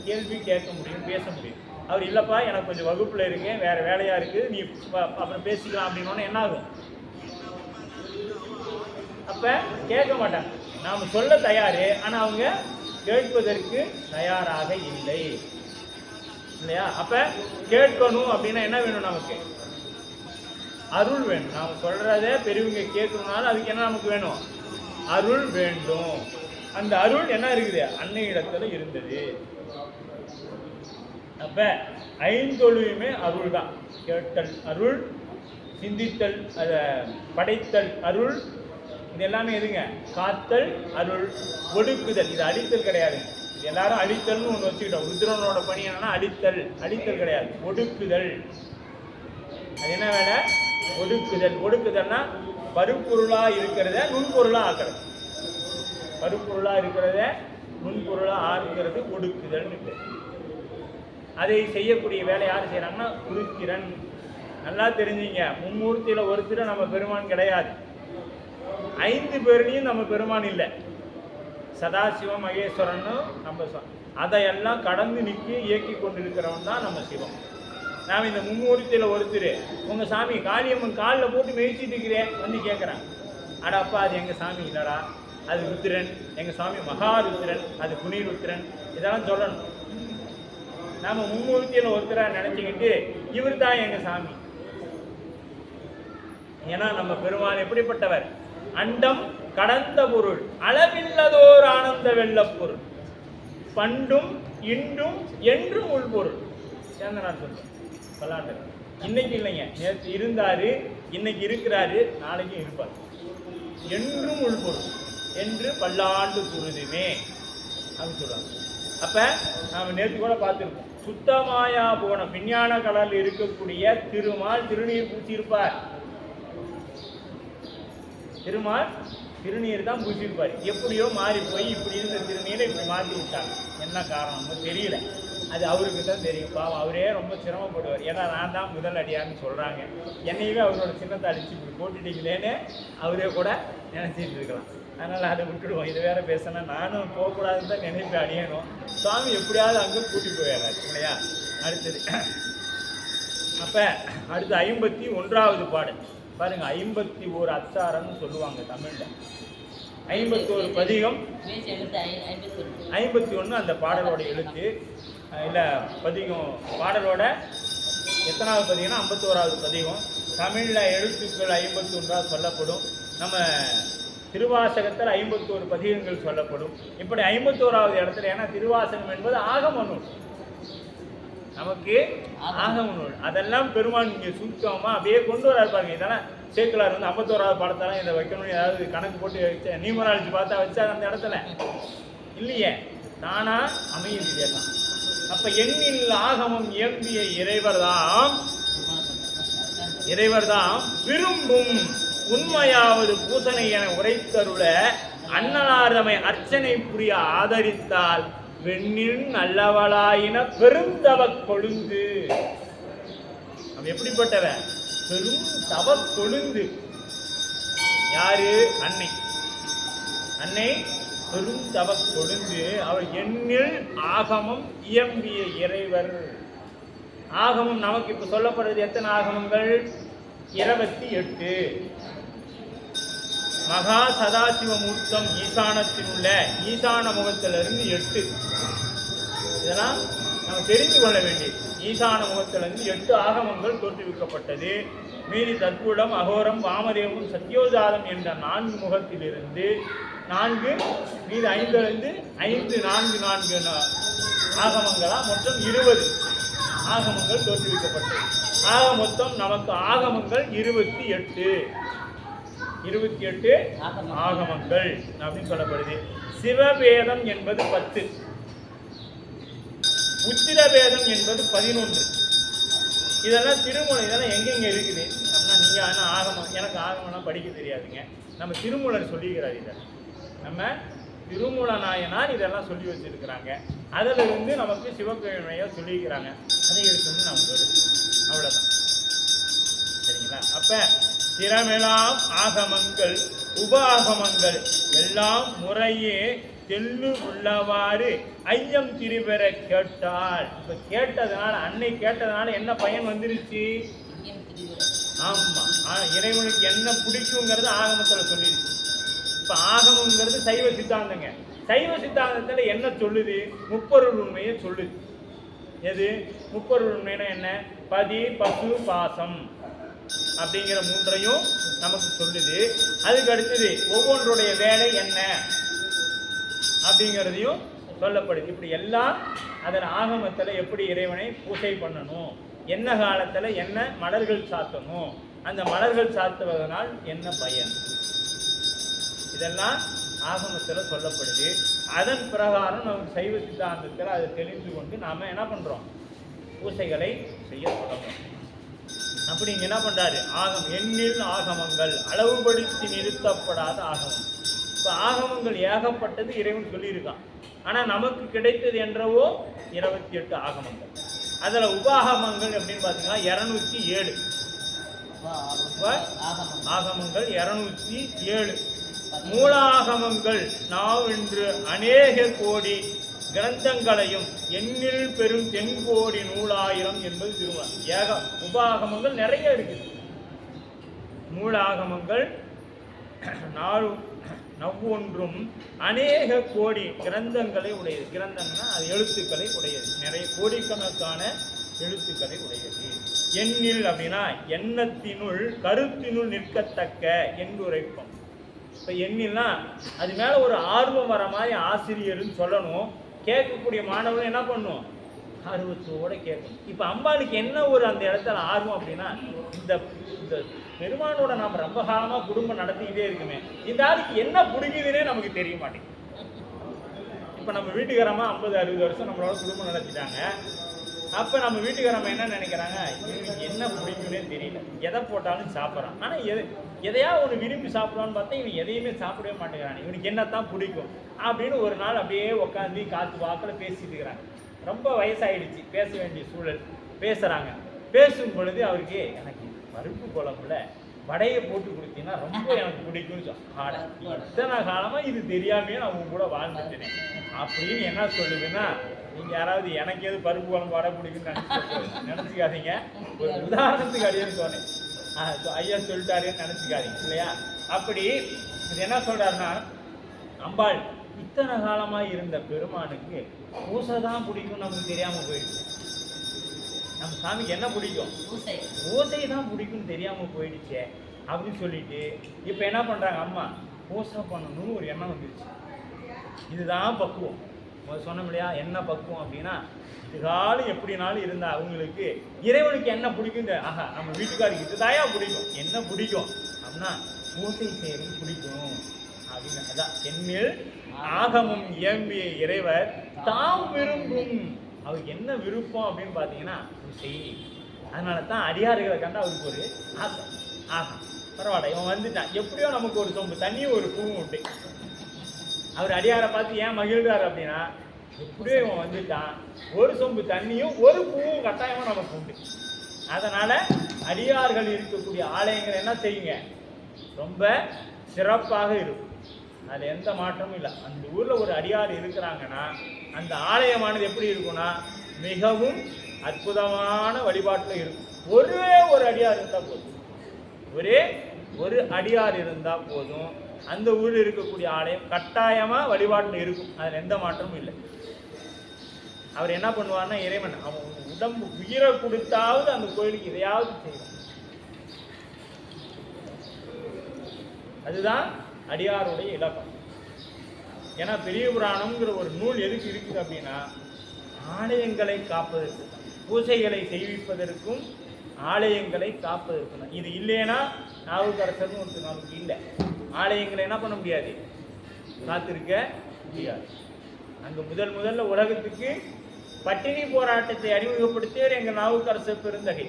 S1: கேள்வி கேட்க முடியும், பேச முடியும். அவர் இல்லைப்பா எனக்கு கொஞ்சம் வகுப்பில் இருக்கேன், வேறு வேலையாக இருக்குது, நீ அப்புறம் பேசிக்கலாம் அப்படின்னோன்னு என்ன ஆகும்? அப்போ கேட்க மாட்டாங்க. நாம் சொல்ல தயார், ஆனால் அவங்க கேட்பதற்கு தயாராக இல்லை இல்லையா? அப்போ கேட்கணும் அப்படின்னா என்ன வேணும்? நமக்கு அருள் வேணும். நாம் சொல்கிறத பெரியவங்க கேட்கணும்னாலும் அதுக்கு என்ன நமக்கு வேணும்? அருள் வேண்டும். அந்த அருள் என்ன இருக்குது? அன்னை இடத்துல இருந்தது. அப்ப ஐந்தொழிலுமே அருள் தான். கேட்டல் அருள், சிந்தித்தல், அதை படைத்தல் அருள், இது எல்லாமே எதுங்க? காத்தல் அருள், ஒடுக்குதல். இது அழித்தல் கிடையாது. இது எல்லாரும் அழித்தல்னு ஒன்று வச்சுக்கிட்டோம். ருத்ரனோட பணி என்னன்னா அழித்தல். அழித்தல் கிடையாது, ஒடுக்குதல். அது என்ன வேலை? ஒடுக்குதல். ஒடுக்குதல்னா பருப்பொருளாக இருக்கிறத நுண்பொருளாக ஆக்கிறது. பருப்பொருளாக இருக்கிறத நுண்பொருளாக ஆக்குறது ஒடுக்குதல்னு பேர். அதை செய்யக்கூடிய வேலை யார் செய்கிறாங்கன்னா உருத்திரன். நல்லா தெரிஞ்சுங்க, மும்மூர்த்தியில் ஒருத்தர் நம்ம பெருமான் கிடையாது. 5 பேர்லையும் நம்ம பெருமான் இல்லை. சதாசிவம் மகேஸ்வரன்னு நம்ம அதையெல்லாம் கடந்து நிற்கி இயக்கி கொண்டிருக்கிறவன் தான் நம்ம சிவம். நாம் இந்த மும்மூர்த்தியில் ஒருத்தர், உங்கள் சாமி காளியம்மன் காலில் போட்டு மெதிச்சிட்டு இருக்கிறேன் வந்து கேட்குறாங்க. அடப்பா அது எங்கள் சாமி இல்லைடா, அது ருத்திரன், எங்கள் சாமி மகாருத்திரன், அது புனிருத்திரன், இதெல்லாம் சொல்லணும். நாம் மும்மூர்த்தியில் ஒருத்தராக நினச்சிக்கிட்டு இவர் தான் எங்கள் சாமி. ஏன்னா நம்ம பெருமான் எப்படிப்பட்டவர்? அண்டம் கடந்த பொருள், அளவில்லதோர் ஆனந்த வெள்ளப் பொருள், பண்டும் இன்றும் என்றும் உள்பொருள். சேந்தனார் சொல்றேன் பல்லாண்டு. இன்னைக்கு இல்லைங்க, நேற்று இருந்தாரு, இன்னைக்கு இருக்கிறாரு, நாளைக்கும் இருப்பார். என்றும் உள்பொருள் என்று பல்லாண்டு குருதுமே அப்படின்னு சொல்றாங்க. அப்போ நாம் நேற்று கூட பார்த்துருக்கோம், சுத்தமாயா போன விஞ்ஞான கடலில் இருக்கக்கூடிய திருமால் திருநீர் பூசியிருப்பார். திருமால் திருநீர் தான் பூசியிருப்பார். எப்படியோ மாறி போய் இப்படி இருந்த திருநீரை இப்படி மாற்றி விட்டாங்க. என்ன காரணமோ தெரியல, அது அவருக்கு தான் தெரியும். பாவம், அவரே ரொம்ப சிரமப்படுவார். ஏன்னா நான் தான் முதல் அடியான்னு சொல்கிறாங்க, என்னையுமே அவரோட சின்னத்தை அடிச்சு இப்படி போட்டுட்டீங்களேன்னு அவரே கூட நினச்சிட்டு இருக்கலாம். அதனால் அதை விட்டுடுவோம். இது வேறு பேசினா நானும் போகக்கூடாதுன்னு தான் நினைப்பு அடியணும். சுவாமி எப்படியாவது அங்கே கூட்டி போயிடுறாரு இல்லையா. அடுத்தது அப்போ அடுத்து 51வது பாடல் பாருங்க. 51 அச்சாரம்னு சொல்லுவாங்க தமிழில். 51 பதிகம், 51 அந்த பாடலோட எழுத்து இல்லை பதிகம். பாடலோட எத்தனாவது பதிகம்னா 51வது பதிகம். தமிழில் எழுத்துக்கள் 51 சொல்லப்படும். நம்ம திருவாசகத்தில் 51 பதிகங்கள் சொல்லப்படும். இப்படி 51வது இடத்துல, ஏன்னா திருவாசகம் என்பது ஆகம நூல், நமக்கு ஆகம நூல். அதெல்லாம் பெருமான் இங்கே சுத்தமாக அப்படியே கொண்டு வர இருப்பாங்க. இதெல்லாம் சேக்கிலார் வந்து 51வது பாடத்தெல்லாம் இதை வைக்கணும்னு ஏதாவது கணக்கு போட்டு வச்ச நியூமராலஜி பார்த்தா வச்சா அந்த இடத்துல இல்லையே, தானா அமையுது இதெல்லாம். அப்போ எண்ணில் ஆகமம் இயம்பிய இறைவர்தாம் விரும்பும் உண்மையாவது பூசனை என உரைத்தருள அன்னலார்தமை அர்ச்சனை புரிய ஆதரித்தால் வெண்ணில் நல்லவளாயின பெருந்தவ கொழுந்து. அவன் எப்படிப்பட்டவன்? பெரும் தவ கொழுந்து. யாரு? அன்னை. அன்னை பெரும் தவ கொழுந்து. அவள் எண்ணில் ஆகமம் இயம்பிய இறைவர். ஆகமம் நமக்கு இப்ப சொல்லப்படுறது எத்தனை ஆகமங்கள்? 28. மகா சதாசிவமூர்த்தம் ஈசானத்தில் உள்ள ஈசான முகத்திலிருந்து 8. இதெல்லாம் நம்ம தெரிந்து கொள்ள வேண்டியது. ஈசான முகத்திலிருந்து 8 ஆகமங்கள் தோற்றுவிக்கப்பட்டது. மீதி தற்பூடம், அகோரம், வாமதேவம், சத்யோஜாதம் என்ற 4 முகத்திலிருந்து 4, மீது 5 4 ஆகமங்களா மொத்தம் 20 ஆகமங்கள் தோற்றுவிக்கப்பட்டது. ஆக மொத்தம் நமக்கு ஆகமங்கள் 28 ஆகமங்கள் அப்படின்னு சொல்லப்படுது. சிவவேதம் என்பது 10, உத்திரவேதம் என்பது 11. இதெல்லாம் திருமூலர். இதெல்லாம் எங்கெங்க இருக்குது அப்படின்னா, நீங்க ஆனால் ஆகமம், எனக்கு ஆகமம்லாம் படிக்க தெரியாதுங்க. நம்ம திருமூலர் சொல்லிக்கிறார். இதை நம்ம திருமூல நாயனார் இதெல்லாம் சொல்லி வச்சிருக்கிறாங்க. அதில் இருந்து நமக்கு சிவகோயிலையாக சொல்லியிருக்கிறாங்க. அதை எடுத்து நம்ம அவ்வளோதான். சரிங்களா? அப்போ திறமெல்லாம் ஆகமங்கள் உபாகமங்கள் எல்லாம் முறையே தெல்லு உள்ளவாறு ஐயம் திருபெற கேட்டால். இப்போ கேட்டதுனால, அன்னை கேட்டதுனால என்ன பயன் வந்துருச்சு? ஆமாம், இறைவனுக்கு என்ன பிடிக்குங்கிறது ஆகமத்தில் சொல்லிடுச்சு. இப்போ ஆகமங்கிறது சைவ சித்தாந்தங்க. சைவ சித்தாந்தத்தில் என்ன சொல்லுது? முப்பொருள் உண்மையை சொல்லுது. எது முப்பொருள் உண்மைனா என்ன? பதி, பசு, பாசம் அப்படிங்கிற 3ஐயும் நமக்கு சொல்லுது. அதுக்கு அடுத்தது ஒவ்வொன்றுடைய வேலை என்ன அப்படிங்கிறதையும் சொல்லப்படுது. இப்படி எல்லாம் அதன் ஆகமத்தில் எப்படி இறைவனை பூஜை பண்ணணும், என்ன காலத்தில் என்ன மலர்கள் சாத்தணும், அந்த மலர்கள் சாத்துவதனால் என்ன பயன், இதெல்லாம் ஆகமத்தில் சொல்லப்படுது. அதன் பிரகாரம் நம்ம சைவ சித்தாந்தத்தில் அதை தெரிந்து கொண்டு நாம் என்ன பண்ணுறோம்? பூசைகளை செய்ய தொடங்கும். அப்படி இங்கே என்ன பண்ணுறாரு? ஆகம் எண்ணில் ஆகமங்கள், அளவுபடுத்தி நிறுத்தப்படாத ஆகமம். இப்போ ஆகமங்கள் ஏகப்பட்டது இறைவன் சொல்லியிருக்கான். ஆனால் நமக்கு கிடைத்தது என்றவோ 28 ஆகமங்கள். அதில் உபாகமங்கள் அப்படின்னு பார்த்தீங்கன்னா 207 ஆகமங்கள் 207. மூலாகமங்கள் நாவென்று அநேக கோடி கிரந்தங்களையும் எண்ணில் பெரும் தென்கோடி 100,000 என்பது திருமணம். உபாகமங்கள் நிறைய இருக்குது. மூலாகமங்கள் நவ்வொன்றும் அநேக கோடி கிரந்தங்களை உடையது. கிரந்தம்னா அது எழுத்துக்களை உடையது. நிறைய கோடிக்கணக்கான எழுத்துக்களை உடையது. எண்ணில் அப்படின்னா எண்ணத்தினுள் கருத்தினுள் நிற்கத்தக்க என்றுரைப்போம். இப்போ எண்ணில்னா அது மேலே ஒரு ஆர்வம் வர மாதிரி ஆசிரியர்னு சொல்லணும். கேட்கக்கூடிய மாணவர்கள் என்ன பண்ணணும்? ஆர்வத்தோடு கேட்கணும். இப்போ அம்பாளுக்கு என்ன ஒரு அந்த இடத்துல ஆர்வம் அப்படின்னா, இந்த பெருமானோட நாம் ரொம்ப காலமாக குடும்பம் நடத்திக்கிட்டே இருக்குமே, இந்த ஆளுக்கு என்ன பிடிக்குதுன்னே நமக்கு தெரிய மாட்டேங்குது. இப்போ நம்ம வீட்டுக்காரமா 50-60 வருஷம் நம்மளோட குடும்பம் நடத்திட்டாங்க. அப்போ நம்ம வீட்டுக்காரம்மா என்ன நினைக்கிறாங்க, இவனுக்கு என்ன பிடிக்கும்னே தெரியல, எதை போட்டாலும் சாப்பிட்றான். ஆனால் எதையா ஒன்று விரும்பி சாப்பிடுவான்னு பார்த்தா இவன் எதையுமே சாப்பிடவே மாட்டேங்கிறான், இவனுக்கு என்னத்தான் பிடிக்கும் அப்படின்னு ஒரு நாள் அப்படியே உட்காந்து காற்று வாக்கில் பேசிட்டு இருக்கிறாங்க. ரொம்ப வயசாயிடுச்சு, பேச வேண்டிய சூழல். பேசுகிறாங்க. பேசும் பொழுது அவருக்கு, எனக்கு பருப்பு குழம்புல வடையை போட்டு கொடுத்தீங்கன்னா ரொம்ப எனக்கு பிடிக்கும்னு சொன்ன. இத்தனை காலமாக இது தெரியாமையே நான் உங்க கூட வாழ்ந்துட்டேனே அப்படின்னு என்ன சொல்லுதுன்னா, நீங்கள் யாராவது எனக்கு எது பருப்பு குழம்பு வடை பிடிக்குன்னு நினச்சிக்காதீங்க. ஒரு உதாரணத்துக்கு அடியேன்னு சொன்னேன், ஐயா சொல்லிட்டாருன்னு நினச்சிக்காதீங்க இல்லையா. அப்படி இது என்ன சொல்கிறாருன்னா, அம்பாள் இத்தனை காலமாக இருந்த பெருமானுக்கு பூசை தான் பிடிக்கும் நமக்கு தெரியாமல் போயிடுச்சு. நம்ம சாமிக்கு என்ன பிடிக்கும், பூசை தான் பிடிக்கும்னு தெரியாமல் போயிடுச்சே அப்படின்னு சொல்லிட்டு இப்போ என்ன பண்ணுறாங்க, அம்மா பூசை பண்ணணும்னு ஒரு எண்ணம் வந்துடுச்சு. இதுதான் பக்குவம். சொன்னோம் இல்லையா, என்ன பக்குவம் அப்படின்னா, இதுகாலம் எப்படினாலும் இருந்தால் அவங்களுக்கு இறைவனுக்கு என்ன பிடிக்கும், ஆஹா நம்ம வீட்டுக்காருக்கு இதுதாயா பிடிக்கும், என்ன பிடிக்கும் அப்படின்னா பூசை செய்யறது பிடிக்கும் அப்படின்னு. அதான் என்னில் ஆகமம் இயம்பிய இறைவர் தாம் விரும்பும். அவருக்கு என்ன விருப்பம் அப்படின்னு பார்த்தீங்கன்னா பூசை. அதனால தான் அடியார்களை கண்டா அவருக்கு ஒரு ஆசை. ஆஹா பரவாயில்ல, இவன் வந்துட்டான், எப்படியோ நமக்கு ஒரு சொம்பு தண்ணியும் ஒரு பூவும் உண்டு. அவர் அடியாரை பார்த்து ஏன் மகிழ்றாரு அப்படின்னா, எப்படியோ இவன் வந்துட்டான், ஒரு சொம்பு தண்ணியும் ஒரு பூவும் கட்டாயமாக நமக்கு உண்டு. அதனால் அடியார்கள் இருக்கக்கூடிய ஆலயங்கள் என்ன செய்யுங்க, ரொம்ப சிறப்பாக இருக்கும். அதில் எந்த மாற்றமும் இல்லை. அந்த ஊரில் ஒரு அடியார் இருக்கிறாங்கன்னா அந்த ஆலயமானது எப்படி இருக்கும்னா மிகவும் அற்புதமான வழிபாட்டில் இருக்கும். ஒரே ஒரு அடியார் இருந்தால் போதும், ஒரே ஒரு அடியார் இருந்தால் போதும், அந்த ஊரில் இருக்கக்கூடிய ஆலயம் கட்டாயமாக வழிபாட்டில் இருக்கும். அதில் எந்த மாற்றமும் இல்லை. அவர் என்ன பண்ணுவார்னா, இறைவன் அவன் உடம்பு உயிரை கொடுத்தாவது அந்த கோயிலுக்கு இதையாவது செய்வான். அதுதான் அடியாருடைய இலக்கம். ஏன்னா பெரிய புராணம்ங்கிற ஒரு நூல் எதுக்கு இருக்குது அப்படின்னா, ஆலயங்களை காப்பதற்கு, பூஜைகளை செய்விப்பதற்கும் ஆலயங்களை காப்பதற்கு தான். இது இல்லைன்னா நாவுக்கரசர்னு ஒரு நமக்கு இல்லை, ஆலயங்களை என்ன பண்ண முடியாது, காத்திருக்க முடியாது. அங்கே முதல்ல உலகத்துக்கு பட்டினி போராட்டத்தை அறிமுகப்படுத்தியவர் எங்கள் நாவுக்கரசர் பெருந்தகை.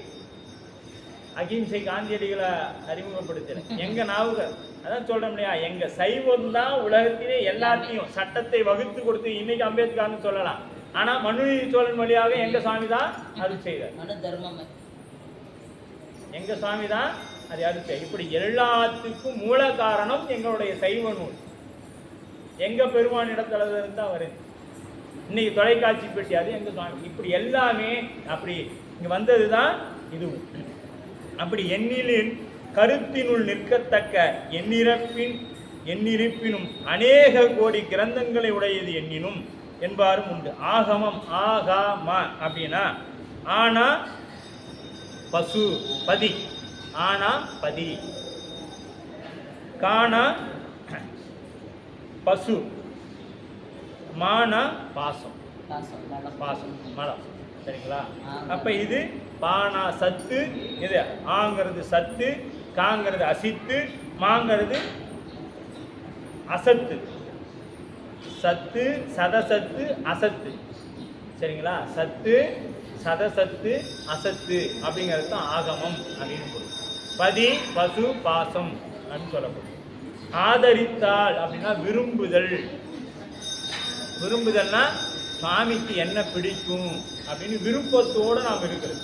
S1: அகிம்சை காந்தியடிகளை அறிமுகப்படுத்தல எங்க நாவுக்கர். அதான் சொல்றோம் இல்லையா, எங்க சைவம் தான் உலகத்திலே எல்லாத்தையும் சட்டத்தை வகுத்து கொடுத்து இன்னைக்கு அம்பேத்கர்னு சொல்லலாம். ஆனா மனுநீதி சோழன் வழியாக எங்க சாமி தான் அது செய்தார், எங்க சாமி தான் அது அறுத்த. இப்படி எல்லாத்துக்கும் மூல காரணம் எங்களுடைய சைவ நூல், எங்க பெருமான் இடத்துல இருந்தா வருது. இன்னைக்கு தொலைக்காட்சி பெட்டி அது எங்க சுவாமி. இப்படி எல்லாமே அப்படி இங்க வந்ததுதான் இதுவும். அப்படி எண்ணிலின் கருத்தினுள் நிற்கத்தக்க எண்ணிருப்பினும் அநேக கோடி கிரந்தங்களை உடையது எண்ணினும் என்பாரும் உண்டு. ஆகமம் ஆகாம அப்படின்னா ஆனா பசு பதி, ஆனா பதி, காணா பசு, மானா பாசம், பாசம் மலம். சரிங்களா? அப்ப இது பானா சத்து, இது ஆங்கிறது சத்து, காங்கிறது அசித்து, மாங்கிறது அசத்து. சத்து சதசத்து அசத்து. சரிங்களா? சத்து சதசத்து அசத்து அப்படிங்கிறது தான் ஆகமம் அப்படின்னு சொல்லுவோம். பதி பசு பாசம் அப்படின்னு சொல்லப்படும். ஆதரித்தால் அப்படின்னா விரும்புதல். விரும்புதல்னா சுவாமிக்கு என்ன பிடிக்கும் அப்படின்னு விருப்பத்தோடு நாம் இருக்கிறது.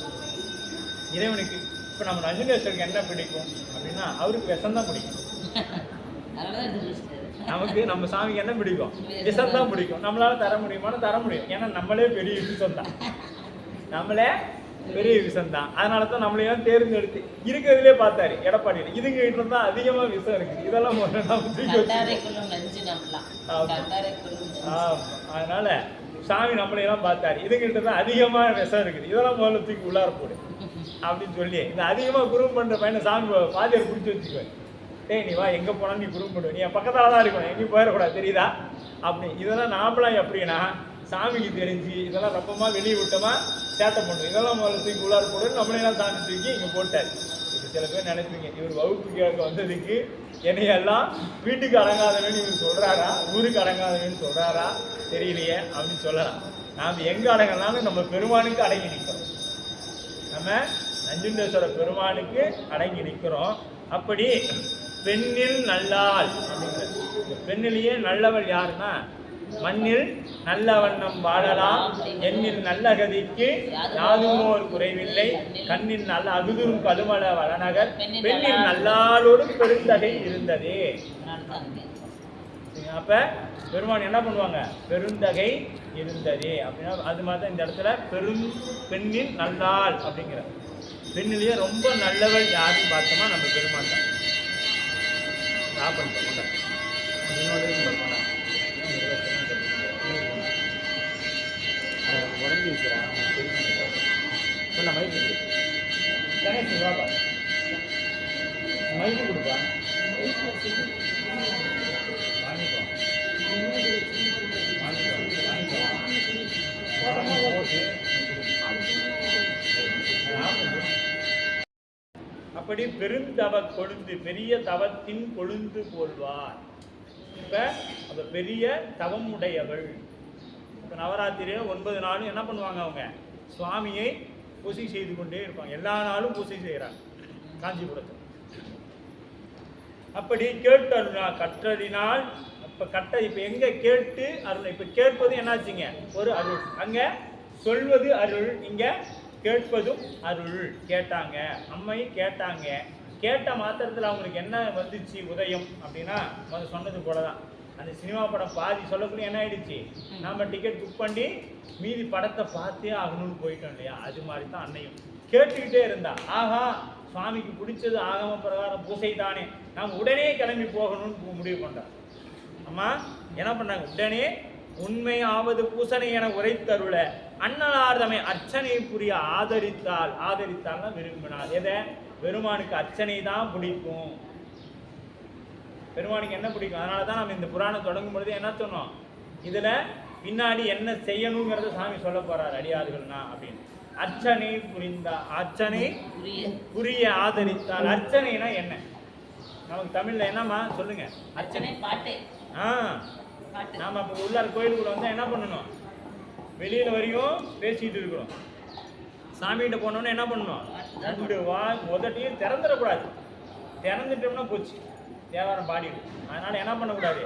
S1: இறைவனுக்கு இப்போ நம்ம நஞ்சுகேஸ்வருக்கு என்ன பிடிக்கும் அப்படின்னா அவருக்கு விஷம்தான் பிடிக்கும். நமக்கு நம்ம சாமிக்கு என்ன பிடிக்கும், விஷம்தான் பிடிக்கும். நம்மளால தர முடியுமான்னு தர முடியும். ஏன்னா நம்மளே பெரிய விஷம் தான், நம்மளே பெரிய விஷம் தான். அதனால தான் நம்மளையும் தேர்ந்தெடுத்து இருக்கிறதுலே பார்த்தாரு எடப்பாடியில். இதுங்க கிட்ட தான் அதிகமாக விஷம் இருக்குது. இதெல்லாம் அதனால சாமி நம்மளையெல்லாம் பார்த்தாரு, இதுங்கிட்ட தான் அதிகமாக விஷம் இருக்குது, இதெல்லாம் முதல்ல தூக்கி உள்ளார போடு அப்படின்னு சொல்லி இந்த அதிகமாக குரூப் பண்ணுற பையனை சாமி பாதியார் பிடிச்சி வச்சுக்குவேன். டேய் நீ வா, எங்கே போனாலும் நீ குரூப் பண்ணுவேன், நீ என் பக்கத்தால் தான் இருக்கணும், எங்கேயும் போயிடக்கூடாது, தெரியுதா அப்படி. இதெல்லாம் நாமளாம் எப்படின்னா சாமிக்கு தெரிஞ்சு இதெல்லாம் ரொம்பமா வெளியே விட்டோமா சேட்டை பண்ணுவோம். இதெல்லாம் முதல்ல தூக்கி உள்ளார போடுன்னு நம்மளையெல்லாம் சாமி தூக்கி இங்கே போட்டார். இப்போ சில பேர் நினைப்பீங்க, இவர் வகுப்பு கேட்க வந்ததுக்கு என்னையெல்லாம் வீட்டுக்கு அடங்காதவன்னு இவர் சொல்கிறாரா, ஊருக்கு அடங்காதவன்னு சொல்கிறாரா, தெரியலையே அப்படின்னு சொல்லலாம். நாம் எங்கே அடங்கனாலும் நம்ம பெருமானுக்கு அடங்கி நிற்கிறோம். நம்ம நஞ்சுண்டேஸ்வர பெருமானுக்கு அடங்கி நிற்கிறோம். அப்படி பெண்ணில் நல்லாள் அப்படிங்கிற இந்த பெண்ணிலேயே நல்லவள் யாருன்னா, மண்ணில் நல்ல வண்ணம் வாழலாம், எண்ணில் நல்ல கதிக்கு யாதுமோர் குறைவில்லை, கண்ணில் நல்ல அகுதுரும் கழுமல வளநகர், பெண்ணில் நல்லாளோடு பெருந்தகை இருந்ததே. அப்ப பெருமான் என்ன பண்ணுவாங்க, பெருந்தகை இருந்ததே அப்படின்னா அது மாதிரி தான் இந்த இடத்துல பெண்ணின் நல்லாள் அப்படிங்கிற பெண்ணிலேயே ரொம்ப நல்லவள் யாருன்னு பார்த்தோமா நம்ம பெருமான் தான். உடம்பு இருக்கிறான் மைக்கு கணேஷ் வாப்பா, மைக்கு கொடுப்பா, அப்படி பெருந்தவ கொழுந்து பெரிய தவத்தின் கொழுந்து போல்வார். இப்ப அந்த பெரிய தவம் உடையவள். இப்போ நவராத்திரியில் 9 நாளும் என்ன பண்ணுவாங்க, அவங்க சுவாமியை பூஜை செய்து கொண்டே இருப்பாங்க. எல்லா நாளும் பூஜை செய்கிறாங்க காஞ்சிபுரத்தில். அப்படி கேட்டு அருளா கற்றறினால் இப்போ எங்கே கேட்டு அருள். இப்போ கேட்பது என்னாச்சுங்க, ஒரு அருள். அங்கே சொல்வது அருள், இங்கே கேட்பதும் அருள். கேட்டாங்க, அம்மை கேட்டாங்க. கேட்ட மாத்திரத்தில் அவங்களுக்கு என்ன வந்துச்சு உதயம் அப்படின்னா, சொன்னது போல தான். அந்த சினிமா படம் பாதி சொல்லக்குள்ள என்ன ஆயிடுச்சு, நாம் டிக்கெட் புக் பண்ணி மீதி படத்தை பார்த்தே ஆகணும்னு போயிட்டோம் இல்லையா. அது மாதிரி தான் அன்னையும் கேட்டுக்கிட்டே இருந்தா, ஆஹா சுவாமிக்கு பிடிச்சது ஆகம பிரகாரம் பூசை தானே, நாம் உடனே கிளம்பி போகணும்னு முடிவு பண்ணோம். அம்மா என்ன பண்ணாங்க, உடனே உண்மையாவது பூசனை என உரைத்தருள அண்ணலார்தமை அர்ச்சனை புரிய ஆதரித்தால்னா விரும்பினார். எதை, பெருமானுக்கு அர்ச்சனை தான் பிடிக்கும். பெருமானுக்கு என்ன பிடிக்கும், அதனால தான் நம்ம இந்த புராணம் தொடங்கும் பொழுது என்ன சொன்னோம், இதில் பின்னாடி என்ன செய்யணுங்கிறத சாமி சொல்ல போறார் அடியார்கள்னா அப்படின்னு. அர்ச்சனை புரிந்தா, அர்ச்சனை புரிய ஆதரித்தால். அர்ச்சனைனா என்ன, நமக்கு தமிழ்ல என்னம்மா சொல்லுங்க, அர்ச்சனை பாட்டு. நாம இப்போ உள்ளார் கோயிலுக்குள்ள வந்து என்ன பண்ணணும், வெளியில வரையும் பேசிட்டு இருக்கிறோம். சாமிகிட்ட போனோன்னு என்ன பண்ணணும், 2 முதட்டையும் திறந்துடக்கூடாது. திறந்துட்டோம்னா போச்சு, தேவாரம் பாடிடும். அதனால என்ன பண்ணக்கூடாது,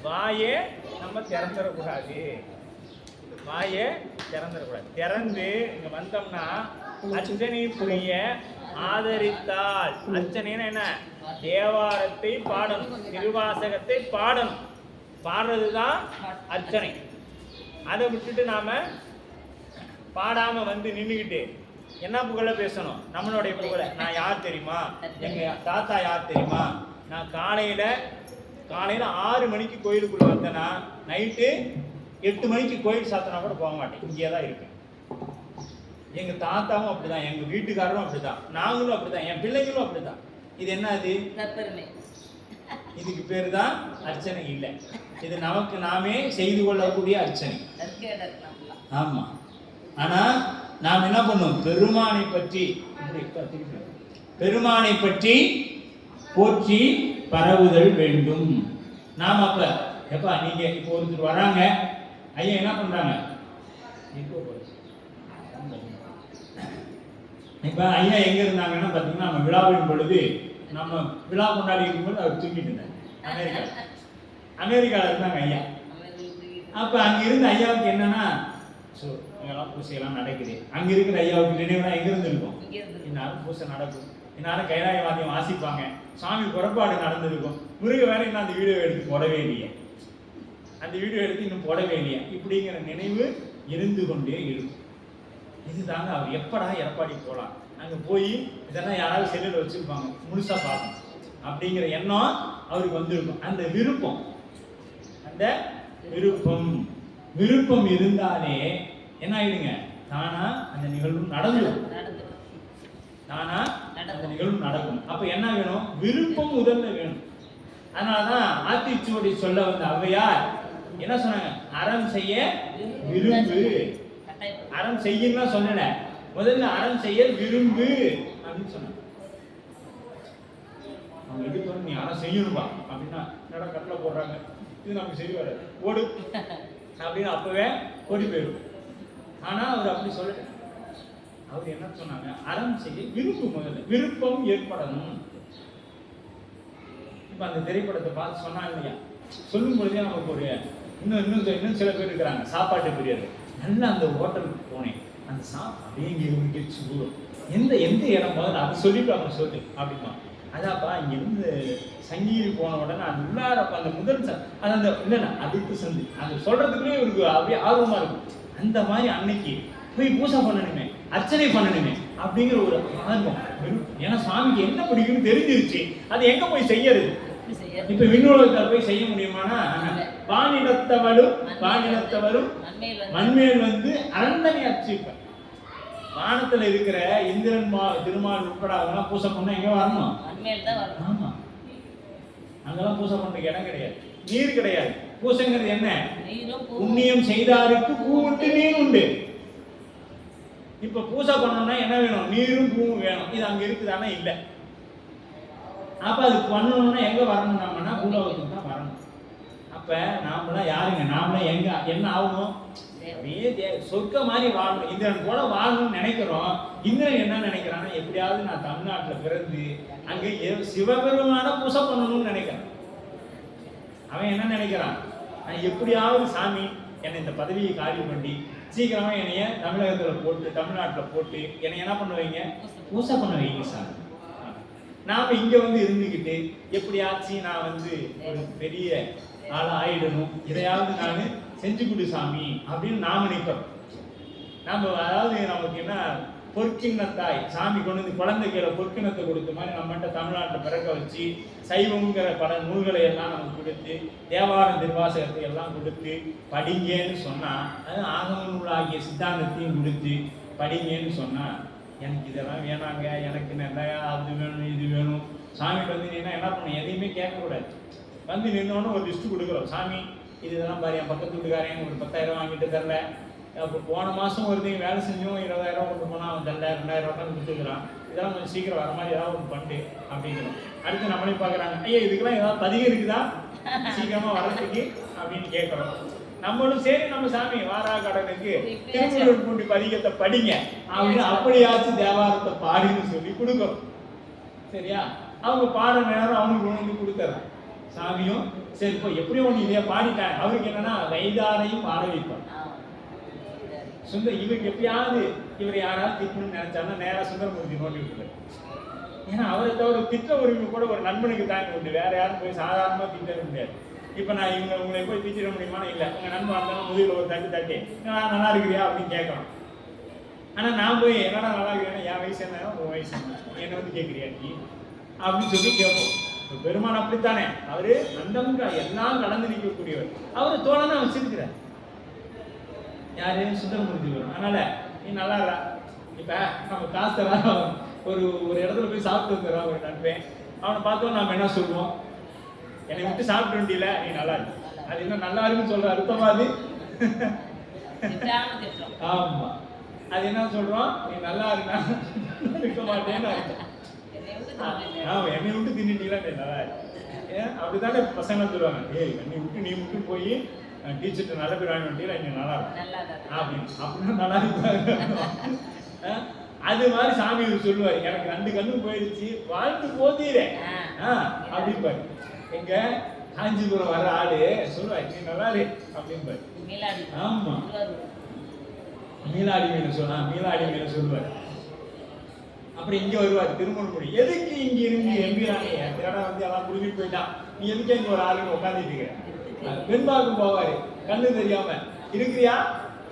S1: வாயே நம்ம திறந்துடக்கூடாது, வாயே திறந்துடக்கூடாது. திறந்து இங்க வந்தோம்னா அர்ச்சனை புரிய ஆதரித்தால். அர்ச்சனைன்னா என்ன, தேவாரத்தை பாடணும், திருவாசகத்தை பாடணும். பாடுறது தான் அர்ச்சனை. அதை விட்டுட்டு நாம பாடாம வந்து நின்றுக்கிட்டு என்ன புகழ பேசணும், நம்மளுடைய புகழ. நான் யார் தெரியுமா, எங்க தாத்தா யார் தெரியுமா, நான் காலையில 6 மணிக்கு கோயிலுக்குள்ள வந்தேன்னா நைட்டு 8 மணிக்கு கோயில் சாத்தினா கூட போக மாட்டேன், இங்கே தான் இருக்கேன். எங்க தாத்தாவும் அப்படிதான், எங்க வீட்டுக்காரரும் அப்படிதான், நாங்களும் அப்படிதான், என் பிள்ளைங்களும் அப்படிதான். இது என்ன, அது இதுக்கு பேரு தான் அர்ச்சனை இல்லை. இது நமக்கு நாமே செய்து கொள்ளக்கூடிய அர்ச்சனை. ஆமா. ஆனா நாம் என்ன பண்ணும், பெருமானை பற்றி போற்றி பரவுதல் வேண்டும். நாம் அப்ப எப்பா நீங்க இப்போ ஒருத்தர் வராங்க, ஐயா என்ன பண்றாங்க, இப்ப ஐயா எங்க இருந்தாங்கன்னா பாத்தீங்கன்னா, நம்ம விழாவின் பொழுது நம்ம விழா கொண்டாடி இருக்கும்போது அவர் தூங்கிட்டு இருந்தாங்க. அமெரிக்காவில் இருந்தாங்க ஐயா. அப்ப அங்க இருந்த ஐயாவுக்கு என்னன்னா, இங்கெல்லாம் பூசையெல்லாம் நடக்குது. அங்க இருக்கிற ஐயாவுக்கு நினைவுனா எங்க இருந்து இருக்கும், இந்நேரம் பூசை நடக்கும், இந்நேரம் கைலாய வாத்தியம் வாசிப்பாங்க, சாமி புறப்பாடு நடந்திருக்கும். முருக வேற இன்னும் அந்த வீடியோ எடுத்து போடவே இல்லையே, அந்த வீடியோ எடுத்து இன்னும் போடவே இல்லையா, இப்படிங்கிற நினைவு இருந்து கொண்டே இருக்கும். இதுதாங்க அவர் எப்படா எடப்பாடி போகலாம், அங்கே போய் இதெல்லாம் யாராவது செல்லில் வச்சுருப்பாங்க, முழுசாக பார்க்கணும் அப்படிங்கிற எண்ணம் அவருக்கு வந்திருக்கும். அந்த விருப்பம் இருந்தாலே என்ன ஆயிடுங்க, தானா அந்த நிகழ்வு நடந்துடும். அப்ப என்ன வேணும், விருப்பம் முதல்ல வேணும். அதனாலதான் ஆத்திச்சூடி சொல்ல வந்த ஔவையார் என்ன சொன்னாங்க, அறம் செய்ய விரும்பு. அறம் செய்யணும் சொல்லல, முதல்ல அறம் செய்ய விரும்பு அப்படின்னு சொன்னாங்க. அவங்க எதுக்கு வந்து நீ அறம் செய்யணும்பா அப்படின்னா என்னடா கட்டளை போடுறாங்க, இது நமக்கு சரி வராது, ஓடு அப்படின்னு அப்பவே ஓடி போயிடும். ஆனா அவர் அப்படி சொல்லல. அவர் என்ன சொன்னாங்க, அறம் செய்ய விருப்பம், முதல்ல விருப்பம் ஏற்படணும். இப்ப அந்த திரைப்படத்தை பார்த்து சொன்னாங்க இல்லையா, சொல்லும் பொழுதே நமக்கு ஒரு இன்னும் சில பேர் இருக்கிறாங்க சாப்பாட்டு பிரியர். நல்லா அந்த ஹோட்டலுக்கு போனேன், அந்த அப்படியே இங்கே எந்த எந்த இடம் முதல்ல அதை சொல்லிட்டு அவங்க சொல்லு அப்படிமா. அதாப்பா இங்கிருந்து சங்கீதி போன உடனே அது உள்ளாரப்ப அந்த முதல் அது அந்த இல்லைன்னா அதுக்கு சந்தி அது சொல்றதுக்குள்ளே இவருக்கு அப்படியே ஆர்வமா இருக்கும். அந்த மாதிரி அன்னைக்கு போய் பூஜை பண்ணணுமே, அர்ச்சனை பண்ணணுமே அப்படிங்கிற ஒரு ஆர்வம். ஏன்னா சுவாமிக்கு என்ன பிடிக்கும்னு தெரிஞ்சிருச்சு. அது எங்க போய் செய்யறது? இப்ப விண்ணுலகத்தில் போய் செய்ய முடியுமானா, வானிடத்தவரும் மண்மேல் வந்து அனந்தனை அர்ச்சிப்ப. வானத்துல இருக்கிற இந்திரன் திருமால் உட்பட அதெல்லாம் பூசை பண்ண எங்க வரணும்? ஆமா, அங்கெல்லாம் பூசை பண்றதுக்கு இடம் கிடையாது, நீர் கிடையாது. பூசைங்கிறது என்ன? புண்ணியம் செய்தாருக்கு பூ உண்டு நீர் உண்டு. இப்ப பூசை பண்ணணும்னா என்ன வேணும்? நீரும் பூவும் வேணும். இது அங்க இருக்குதானா? இல்லை. அப்ப அது பண்ணணும்னா எங்க வரணும்? நம்மனா பூலோகத்துக்கு தான் வரணும். அப்ப நாமெல்லாம் யாருங்க? நாமெல்லாம் எங்க என்ன ஆகணும்? அப்படியே சொர்க்க மாதிரி வாழணும், இந்திரன் போல வாழணும்னு நினைக்கிறோம். இந்திரன் என்ன நினைக்கிறான்னா, எப்படியாவது நான் தமிழ்நாட்டில் பிறந்து அங்கே சிவபெருமான பூசை பண்ணணும்னு நினைக்கிறேன். அவன் என்ன நினைக்கிறான், நான் எப்படியாவது சாமி என்னை இந்த பதவியை காலி பண்ணி சீக்கிரமா என்னைய தமிழகத்தில் போட்டு தமிழ்நாட்டில் போட்டு என்னை என்ன பண்ணுவீங்க? பூசை பண்ண வைங்க சாமி. நாம இங்க வந்து இருந்துக்கிட்டு எப்படியாச்சும் நான் வந்து ஒரு பெரிய ஆளா ஆயிடணும், இதையாவது நான் செஞ்சு கொடு சாமி அப்படின்னு நாம நினைப்போம். நாம அதாவது நமக்கு என்ன பொற்கிண்ணத்தாய் சாமி கொண்டு வந்து குழந்தை கீழே பொற்கிணத்தை கொடுத்த மாதிரி நம்மகிட்ட தமிழ்நாட்டை பிறக்க வச்சு சைவங்கிற பல நூல்களை எல்லாம் நமக்கு கொடுத்து தேவாரம் திருவாசகத்தை எல்லாம் கொடுத்து படிங்கன்னு சொன்னா, அது ஆகம நூலாகிய சித்தாந்தத்தையும் கொடுத்து படிங்கன்னு சொன்னா, எனக்கு இதெல்லாம் வேணாங்க, எனக்கு நிறையா அது வேணும் இது வேணும். சாமிகிட்ட வந்து நீ என்ன பண்ணணும்? எதையுமே கேட்கக்கூடாது. வந்து நின்னோன்னு ஒரு லிஸ்ட்டு கொடுக்குறோம். சாமி இது இதெல்லாம் பாரு, என் பக்கத்து வீட்டுக்காரன் ஒரு 10,000 வாங்கிட்டு தரல, அப்போ போன மாதம் ஒருத்தையும் வேலை செஞ்சோம் 20,000 கொண்டு போனால் அவன் தரல, 2,000 தான் கொடுத்துக்கிறான். இதெல்லாம் கொஞ்சம் சீக்கிரம் வர மாதிரி ஏதாவது ஒன்று பண்ணு அப்படிங்கிறோம். அடுத்து நம்மளே பார்க்குறாங்க, ஐயா இதுக்கெல்லாம் ஏதாவது பதிகம் இருக்குதா சீக்கிரமாக வர்றதுக்கு அப்படின்னு கேட்குறோம். நம்மளும் சரி நம்ம சாமி வாரா கடனுக்கு திருமூலர் பூண்டி பதிகத்தை படிங்க அப்படின்னு அப்படியாச்சும் தேவாரத்தை பாடின்னு சொல்லி கொடுக்குறோம். சரியா? அவங்க பாட நேரம் அவனுக்கு ஒன்று கொடுத்துறான். சாமியும் சரி இப்போ எப்படியும் ஒன்று இதையா பாடிட்டாங்க. அவருக்கு என்னன்னா வைதாரையும் பாட வைப்பார். இவருக்கு எப்படியாவது இவர் யாராவது திட்டணும்னு நினைச்சாருன்னா நேராக சுந்தரமூர்த்தி நோட்டி விட்டுருவாரு. ஏன்னா அவரை தவிர திட்ட உரிமை கூட ஒரு நண்பனுக்கு தாங்க உண்டு, வேற யாரும் போய் சாதாரணமாக திட்ட முடியாது. இப்போ நான் உங்களை போய் திட்டிட முடியுமானா? இல்லை. உங்கள் நண்பன் வந்தாலும் முதலில் ஒரு தட்டி நான் நல்லா இருக்கிறியா அப்படின்னு கேட்கணும். ஆனால் நான் போய் என்னடா நல்லா இருக்கிறேன்னா, என் வயசு என்ன உன் வயசு என்னை வந்து கேட்குறியா நீ அப்படின்னு சொல்லி கேட்போம். இப்போ பெருமான் அப்படித்தானே, அவரு அந்தம் எல்லாம் கலந்து நிற்கக்கூடியவர். அவர் தோழனை வச்சிருக்கிறார். யாரு? சுந்தரமூர்த்தி வரும். அதனால நீ நல்லா இருக்கா. இப்போ நம்ம காசு தர ஒரு இடத்துல போய் சாப்பிட்டு வந்துடுறான் ஒரு நண்பன். அவனை பார்த்தோம் நம்ம என்ன சொல்லுவோம்? என்னை விட்டு சாப்பிட்டு வண்டியில நீ நல்லா இருக்கு. அது என்ன நல்லா இருக்குன்னு சொல்ற அர்த்தமா? அது ஆமா, அது என்ன சொல்றோம்? நீ நல்லா இருந்தா இருக்க மாட்டேன்னு அர்த்தம். என்னை விட்டு தின்னுட்டீங்களா நீ நல்லா இருக்கு. ஏன் அப்படித்தானே பசங்க சொல்லுவாங்க, ஏய் என்னை விட்டு நீ விட்டு போய் டீச்சர்கிட்ட நல்ல பேர் வாங்கி வண்டியில நீ நல்லா இருக்கும் அப்படின்னு நல்லா இருப்பாங்க. அது மாதிரி சாமி சொல்லுவாரு, எனக்கு 2 கண்ணும் போயிடுச்சு வாழ்ந்து போதீரே அப்படின்பாரு. எங்க காஞ்சிபுரம் வர ஆளு சொல்லுவாரு, நீ நல்லா இரு அப்படின்பாரு. ஆமா, மீளாடி மீன சொல்லுவாரு. அப்புறம் இங்க வருவாரு திருமணமொழி. எதுக்கு இங்க இருந்து எம்பிரானே திரடா வந்து எல்லாம் குடிக்கிட்டு போயிட்டான், நீ எதுக்கு இங்க ஒரு ஆளுங்க உட்காந்துட்டு இருக்க? வெண்பாக்கும் போவாரு, கண்ணு தெரியாம இருக்கிறியா?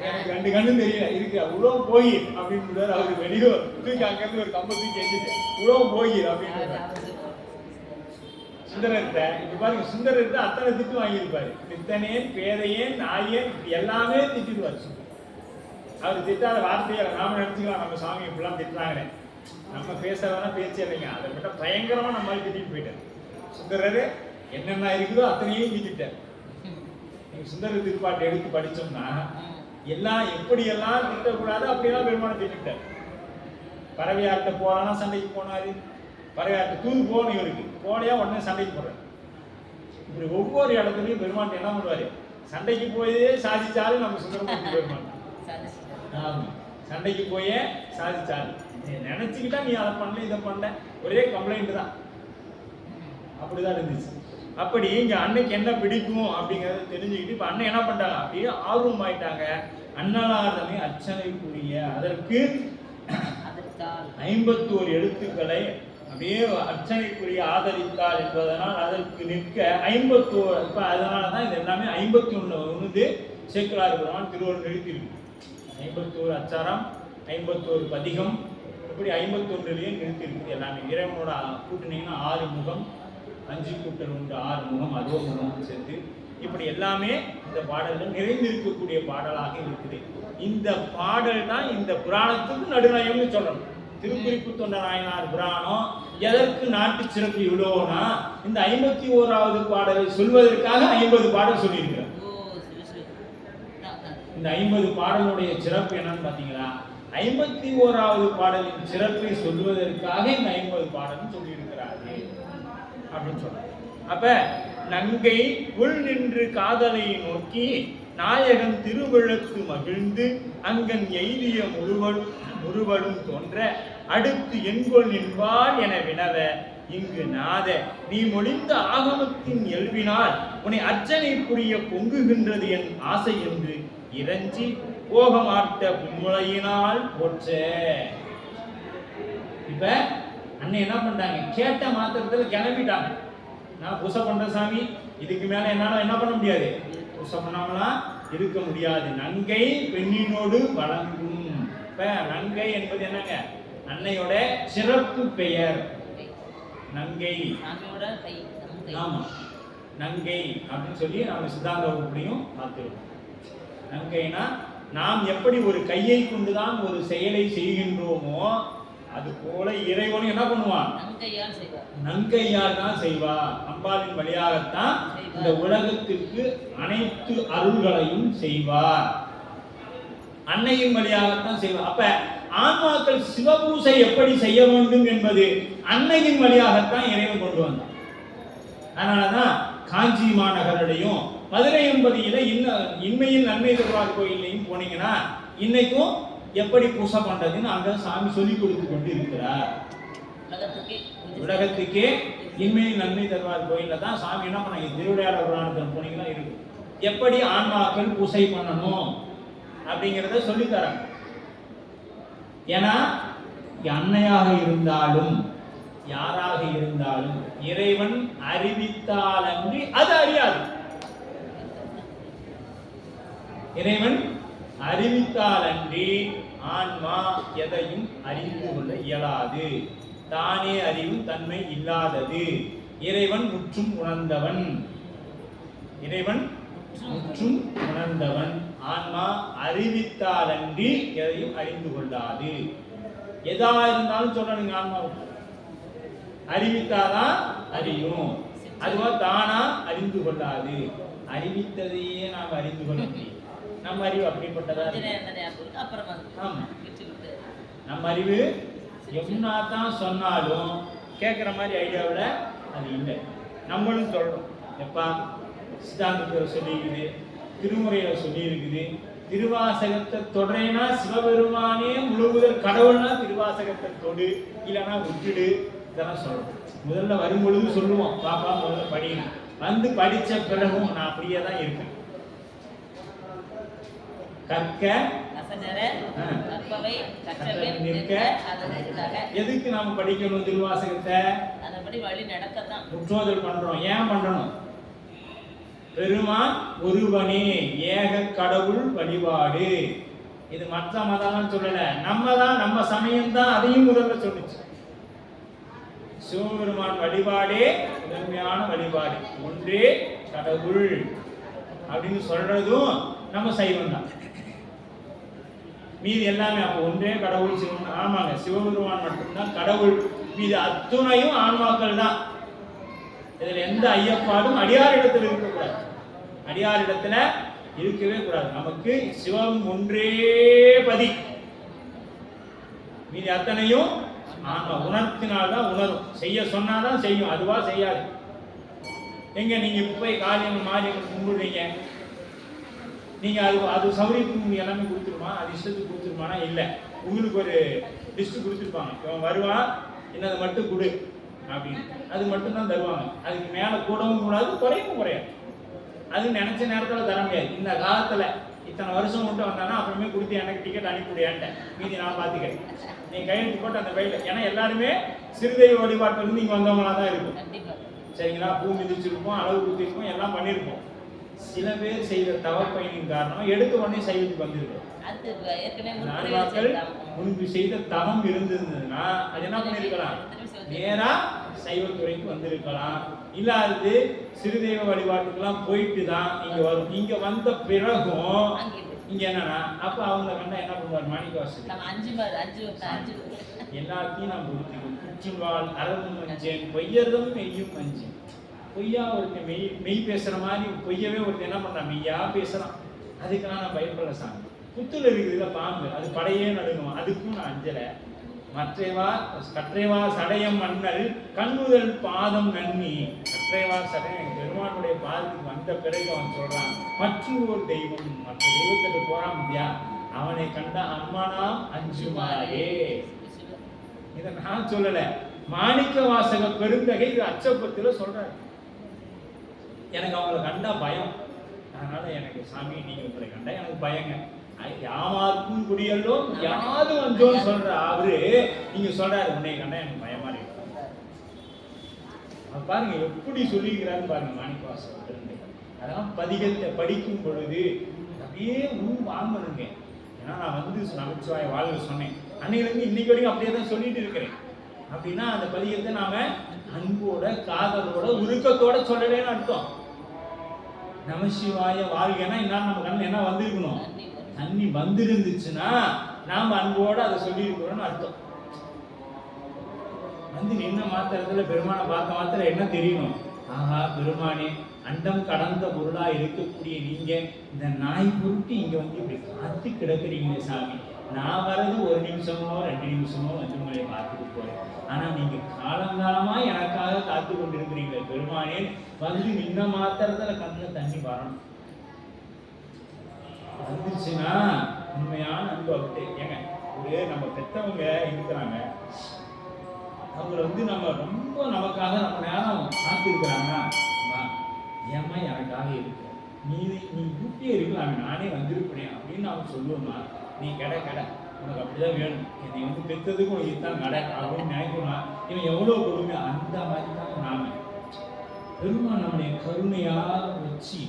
S1: எனக்கு 2 கண்ணும் தெரியல இருக்கிற உழவும் போயிர் அப்படின்னு அவருக்கு வெளியே தூக்கி அங்கிருந்து ஒரு கம்ப தூக்கி வச்சுட்டு உழவும் போயிர் அப்படின்னு சுந்தரத்தை. இப்ப பாருங்க, சுந்தரத்தை அத்தனை திட்டு வாங்கியிருப்பாரு. பித்தனேன் பேதையேன் நாயேன் எல்லாமே திட்டிடுவார் சுந்தர். அவர் திட்டாத வார்த்தையை நாம நினைச்சுக்கலாம், நம்ம சாமி இப்படிலாம் திட்டுறாங்களே, நம்ம பேசுறதான பேச்சே இல்லைங்க. அதை விட பயங்கரமா நம்ம திட்டிட்டு போயிட்டார் சுந்தரரு. என்னென்ன இருக்குதோ அத்தனையும் திட்டார். நீங்க சுந்தர திருப்பாட்டை எடுத்து படிச்சோம்னா எல்லாம் எப்படியெல்லாம் திட்டக்கூடாது அப்படியெல்லாம் பெருமானை திட்டார். பறவையார்கிட்ட போறானா சண்டைக்கு போனாரு, பறவையார்கிட்ட தூது போகணும், இவருக்கு போனையா உடனே சண்டைக்கு போறாரு. இப்படி ஒவ்வொரு இடத்துலையும் பெருமான் என்ன பண்ணுவாரு? சண்டைக்கு போய் சாதிச்சாலும் நம்ம சுந்தரமூர்த்தி பெருமான். ஆமா, சண்டைக்கு போயே சாதிச்சாலும் நினைச்சுக்கிட்டா நீ அதை பண்ணல இதை பண்ணல ஒரே கம்ப்ளைண்ட் தான். அப்படிதான் இருந்துச்சு. அப்படி இங்க அன்னைக்கு என்ன பிடிக்கும் அப்படிங்கறத தெரிஞ்சுக்கிட்டு இப்ப அண்ணன் என்ன பண்றாங்க, அப்படியே ஆர்வம் ஆயிட்டாங்க. அன்னலார்தனை அர்ச்சனைக்குரிய அதற்கு 51 எழுத்துக்களை அப்படியே அர்ச்சனைக்குரிய ஆதரித்தாள் என்பதனால் அதற்கு நிற்க 51. இப்ப அதனாலதான் இது எல்லாமே 51 சேக்கிழார் பெருமான் திருவள்ளுவர் நிறுத்தியிருக்கு. 51 அச்சாரம், 51 பதிகம், இப்படி 51லயே நிறுத்தியிருக்கு எல்லாமே. இறைவனோட கூட்டினீங்கன்னா 6 முகம், 5 கூட்டல் 1 6 முகம், 60 முகம் சேர்த்து இப்படி எல்லாமே இந்த பாடல்கள் நிறைந்திருக்கக்கூடிய பாடலாக இருக்குது. இந்த பாடல் தான் இந்த புராணத்துக்கு நடுநாயகம்னு சொல்லணும். திருக்குறிப்பு தொண்ட நாயனார் புராணம் எதற்கு நாட்டு சிறப்பு இவ்வளோனா, இந்த 51வது பாடலை சொல்வதற்காக 50 பாடல் சொல்லியிருக்கிறார். இந்த 50 பாடலுடைய சிறப்பு என்னன்னு பாத்தீங்களா, 51வது பாடலின் சிறப்பை சொல்வதற்காக இந்த 50 பாடலும் சொல்லியிருக்கிறாரு அப்படின்னு சொல்றாங்க. அப்ப நங்கை உள் நின்று காதலை நோக்கி நாயகன் திருவிழத்து மகிழ்ந்து அங்கன் எய்திய முறுவலும் தோன்ற அடுத்து என்கொள் நின்பாள் என வினவ இங்கு நாத நீ மொழிந்த ஆகமத்தின் இயல்பினால் உன்னை அர்ச்சனை புரிய பொங்குகின்றது என் ஆசை என்று இறைஞ்சி போகமாட்ட புன்முளையினால் போற்ற. இப்ப அண்ணன் என்ன பண்றாங்க, கேட்ட மாத்திரத்துல கிளம்பிட்டாங்க. நான் பூசை பண்ற சாமி, இதுக்கு மேல என்னால என்ன பண்ண முடியாது, பூசை பண்ணாமலாம் இருக்க முடியாது. நங்கை பெண்ணினோடு வழங்கும். இப்ப நங்கை என்பது என்னங்க, அன்னையோட சிறப்பு பெயர் நங்கை. ஆமா, நங்கை அப்படின்னு சொல்லி நாம சித்தாந்த வகுப்புலையும் பார்த்துருக்கோம். நங்கைனா நாம் எப்படி ஒரு கையை கொண்டுதான் ஒரு செயலை செய்கின்றோமோ அது போல இறைவனும் என்ன பண்ணுவான், நங்கையால் தான் செய்வார். அம்பாளின் வழியாகத்தான் இந்த உலகத்திற்கு அனைத்து அருள்களையும் செய்வார். அன்னையின் வழியாகத்தான் செய்வார். அப்ப ஆன்மாக்கள் சிவபூசை எப்படி செய்ய வேண்டும் என்பது அன்னையின் வழியாகத்தான் இறைவன் கொண்டு வந்தான். அதனாலதான் காஞ்சி மாநகரிலையும் மதுரை எம்பதியில இன்மையில் நன்மை தருவார் கோயிலையும் போனீங்கன்னா இன்னைக்கும் எப்படி பூசை பண்றதுன்னு அங்க சாமி சொல்லி கொடுத்து கொண்டு இருக்கிறார். உலகத்துக்கே இன்மையில் நன்மை தருவார் கோயில்ல தான் சாமி என்ன பண்ணாங்க, திருவிளையாடல் புராணத்தில் போனீங்கன்னா இருக்கு எப்படி ஆன்மாக்கள் பூசை பண்ணணும் அப்படிங்கிறத சொல்லி தராங்க. ஏன்னா அன்னையாக இருந்தாலும் யாராக இருந்தாலும் இறைவன் அறிவித்தாலன்றி அது அறியாது. இறைவன் அறிவித்தாலன்றி ஆன்மா எதையும் அறிந்து கொள்ள இயலாது. தானே அறிவும் தன்மை இல்லாதது. இறைவன் முற்றும் உணர்ந்தவன். இறைவன் முற்றும் உணர்ந்தவன். ஆன்மா அறிவித்தாலன்றி எதையும் அறிந்து கொள்ளாது. எதா இருந்தாலும் சொல்லணுங்க, ஆன்மாவுக்கு அறிவித்தாதான் அறியும். அதுவா தானா அறிந்து கொள்ளாது. அறிவித்ததையே நாம் அறிந்து கொள்ள முடியும். நம்ம அறிவு அப்படிப்பட்டதா. நம்ம அறிவு எவ்வளோதான் சொன்னாலும் கேட்குற மாதிரி ஐடியாவில் அது இல்லை. நம்மளும் சொல்றோம், எப்பா சித்தாந்தத்தில் சொல்லியிருக்குது, திருமுறையில் சொல்லியிருக்குது, திருவாசகத்தை தொடரேனா சிவபெருமானே முழுவதல் கடவுள்னா திருவாசகத்தை தொடு, இல்லைன்னா விட்டுடு, இதெல்லாம் சொல்றோம். முதல்ல வரும்பொழுது சொல்லுவோம், பாப்பா முதல்ல படிக்கணும். வந்து படித்த பிறகும் நான் அப்படியே தான் இருக்கேன். கற்க நிற்க. எதுக்கு நாம படிக்கணும் திருவாசகத்தை? முற்றோதல் பண்றோம். ஏன் பண்றோம்? பெருமான் ஒருவனே ஏக கடவுள் வழிபாடு. இது மற்ற மதம் சொல்லல, நம்ம சமயம் தான் அதையும் முதல்ல சொல்லுச்சு. சிவபெருமான் வழிபாடே முதன்மையான வழிபாடு, ஒன்றே கடவுள் அப்படின்னு சொல்றதும் நம்ம சைவம் தான். மீது எல்லாமே அப்போ ஒன்றே கடவுள் சிவன். ஆமாங்க, சிவபெருமான் மட்டும்தான் கடவுள், மீது அத்துணையும் ஆன்மாக்கள் தான். இதுல எந்த ஐயப்பாடும் அடியாரிடத்தில் இருக்கக்கூடாது. அடியாரிடத்துல இருக்கவே கூடாது. நமக்கு சிவம் ஒன்றே பதி, மீது அத்தனையும் ஆன்மா உணர்த்தினால்தான் உணரும். செய்ய சொன்னாதான் செய்யும், அதுவா செய்யாது. எங்க நீங்க போய் காளியம்மன் மாரியம்மன் கும்பிடுறீங்க, நீங்க அது சௌரியத்துக்கு எல்லாமே கொடுத்துருமா, அது இஷ்டத்துக்கு கொடுத்துருமானா இல்லை. உங்களுக்கு ஒரு லிஸ்ட் கொடுத்துருப்பாங்க, இவன் வருவான் என்னதை மட்டும் கொடு அப்படின்னு, அது மட்டும் தான் தருவாங்க. அதுக்கு மேலே கூடவும் கூடாது, குறையவும் குறையாது. அது நினைச்ச நேரத்தில் தர முடியாது. இந்த காலத்துல இத்தனை வருஷம் மட்டும் வந்தானா அப்புறமே கொடுத்து எனக்கு டிக்கெட் அனுப்பிவிடியான்ட்டேன், மீதி நான் பார்த்துக்கிறேன், நீ கையெழுத்து போட்டு அந்த பையில. ஏன்னா எல்லாருமே சிறுதெய்வ வழிபாட்டிலிருந்து இங்கே வந்தவங்களா தான் இருக்கும். சரிங்களா, பூ மிதிச்சிருப்போம், அளவு குத்திருப்போம், எல்லாம் பண்ணியிருப்போம். சில பேர் செய்த தவப்பயனின் காரணம் எடுத்த உடனே சைவத்துக்கு வந்திருக்கும். நாட்கள் முன்பு செய்த தவம் இருந்திருந்ததுன்னா அது என்ன பண்ணிருக்கலாம், நேரா சைவத்துறைக்கு வந்திருக்கலாம். இல்லாதது சிறுதெய்வ வழிபாட்டுக்கெல்லாம் போயிட்டு தான் இங்க வரும். இங்க வந்த பிறகும் இங்க என்னன்னா அப்ப அவங்க கண்டா என்ன பண்ணுவார், மாணிக்கவாசகர் எல்லாத்தையும் நான் கொடுத்துருக்கோம். குச்சிவாள் அரவும் மஞ்சேன் பொய்யதும் மெய்யும் மஞ்சேன். பொய்யா ஒருத்தன் மெய் பேசுற மாதிரி பொய்யவே ஒருத்தன் என்ன பண்றான், மெய்யா பேசுறான். அதுக்கெல்லாம் நான் பயப்படல சாமி. புத்துல இருக்குதுல பாம்பு, அது படையே நடுங்கும், அதுக்கும் நான் அஞ்சலை. கற்றைவா சடையம் மன்னல் கண்ணுதல் பாதம் நன்னி. கற்றைவா சடையம் பெருமானுடைய பாதத்துக்கு வந்த பிறகு அவன் சொல்றான், மற்றும் ஒரு தெய்வம் மற்ற தெய்வத்துக்கு போறான் இல்லையா, அவனை கண்ட அம்மானா அஞ்சுமாரே. இதை நான் சொல்லல, மாணிக்க வாசக பெருந்தகை இது அச்சப்பத்துல சொல்றாரு. எனக்கு அவங்களை கண்டா பயம், அதனால எனக்கு சாமி நீங்க உங்களை கண்டா எனக்கு பயங்க. யாமாருக்கும் குடியல்லோ யாது வந்தோன்னு சொல்ற அவரு நீங்க சொல்றாரு உன்னை கண்டா எனக்கு பயமா இருக்கு. பாருங்க எப்படி சொல்லிக்கிறான்னு பாருங்க மாணிக்கவாசகர். அதெல்லாம் பதிகத்தை படிக்கும் பொழுது அப்படியே வாங்கணுங்க. ஏன்னா நான் வந்து நமச்சிவாய வாழ்க சொன்னேன், அன்னையிலிருந்து இன்னைக்கு வரைக்கும் அப்படியே தான் சொல்லிட்டு இருக்கிறேன். அப்படின்னா அந்த பதிகத்தை நாம அன்போட காதலோட உருக்கத்தோட சொல்லலேன்னு அர்த்தம். நமசிவாய வாழ்கன்னா என்ன, நம்ம கண்ணு என்ன வந்திருக்கணும், தண்ணி வந்திருந்துச்சுன்னா நாம அன்போட அதை சொல்லி இருக்கிறோம்னு அர்த்தம். வந்து நின்ன மாத்திரத்துல பெருமானை பார்த்த மாத்திரம் என்ன தெரியணும், ஆஹா பெருமானே அண்டம் கடந்த பொருளா இருக்கக்கூடிய நீங்க இந்த நாய் பொருட்டு இங்க வந்து இப்படி காத்து கிடக்குறீங்க சாமி. நான் வர்றது ஒரு நிமிஷமோ 2 நிமிஷமோ வந்து உங்களை பார்த்துட்டு போறேன், ஆனா நீங்க காலங்காலமா எனக்காக காத்து கொண்டு இருக்கிறீங்க பெருமானே. வந்து நின்ன மாத்திரத்துல கண்ணுல தண்ணி வரணும். வந்துருச்சுன்னா உண்மையான அன்பு அவர்கிட்ட. ஏங்க ஒரு நம்ம பெற்றவங்க இருக்கிறாங்க, அவங்கள வந்து நம்ம ரொம்ப நமக்காக நம்ம நேரம் காத்து இருக்கிறாங்கன்னா, ஏமா எனக்காக இருக்க, நீ கூட்டியே இருக்கலாம், நானே வந்திருப்பேன் அப்படின்னு அவங்க சொல்லுவோம்னா, நீ கடை உனக்கு அப்படிதான் வேணும், என்னை வந்து பெற்றதுக்கும் இதுதான் கடை அப்படின்னு நினைக்கணும். இவன் எவ்வளோ கொடுமை. அந்த மாதிரி தான் நாம பெருமான் நம்முடைய கருணையா வச்சு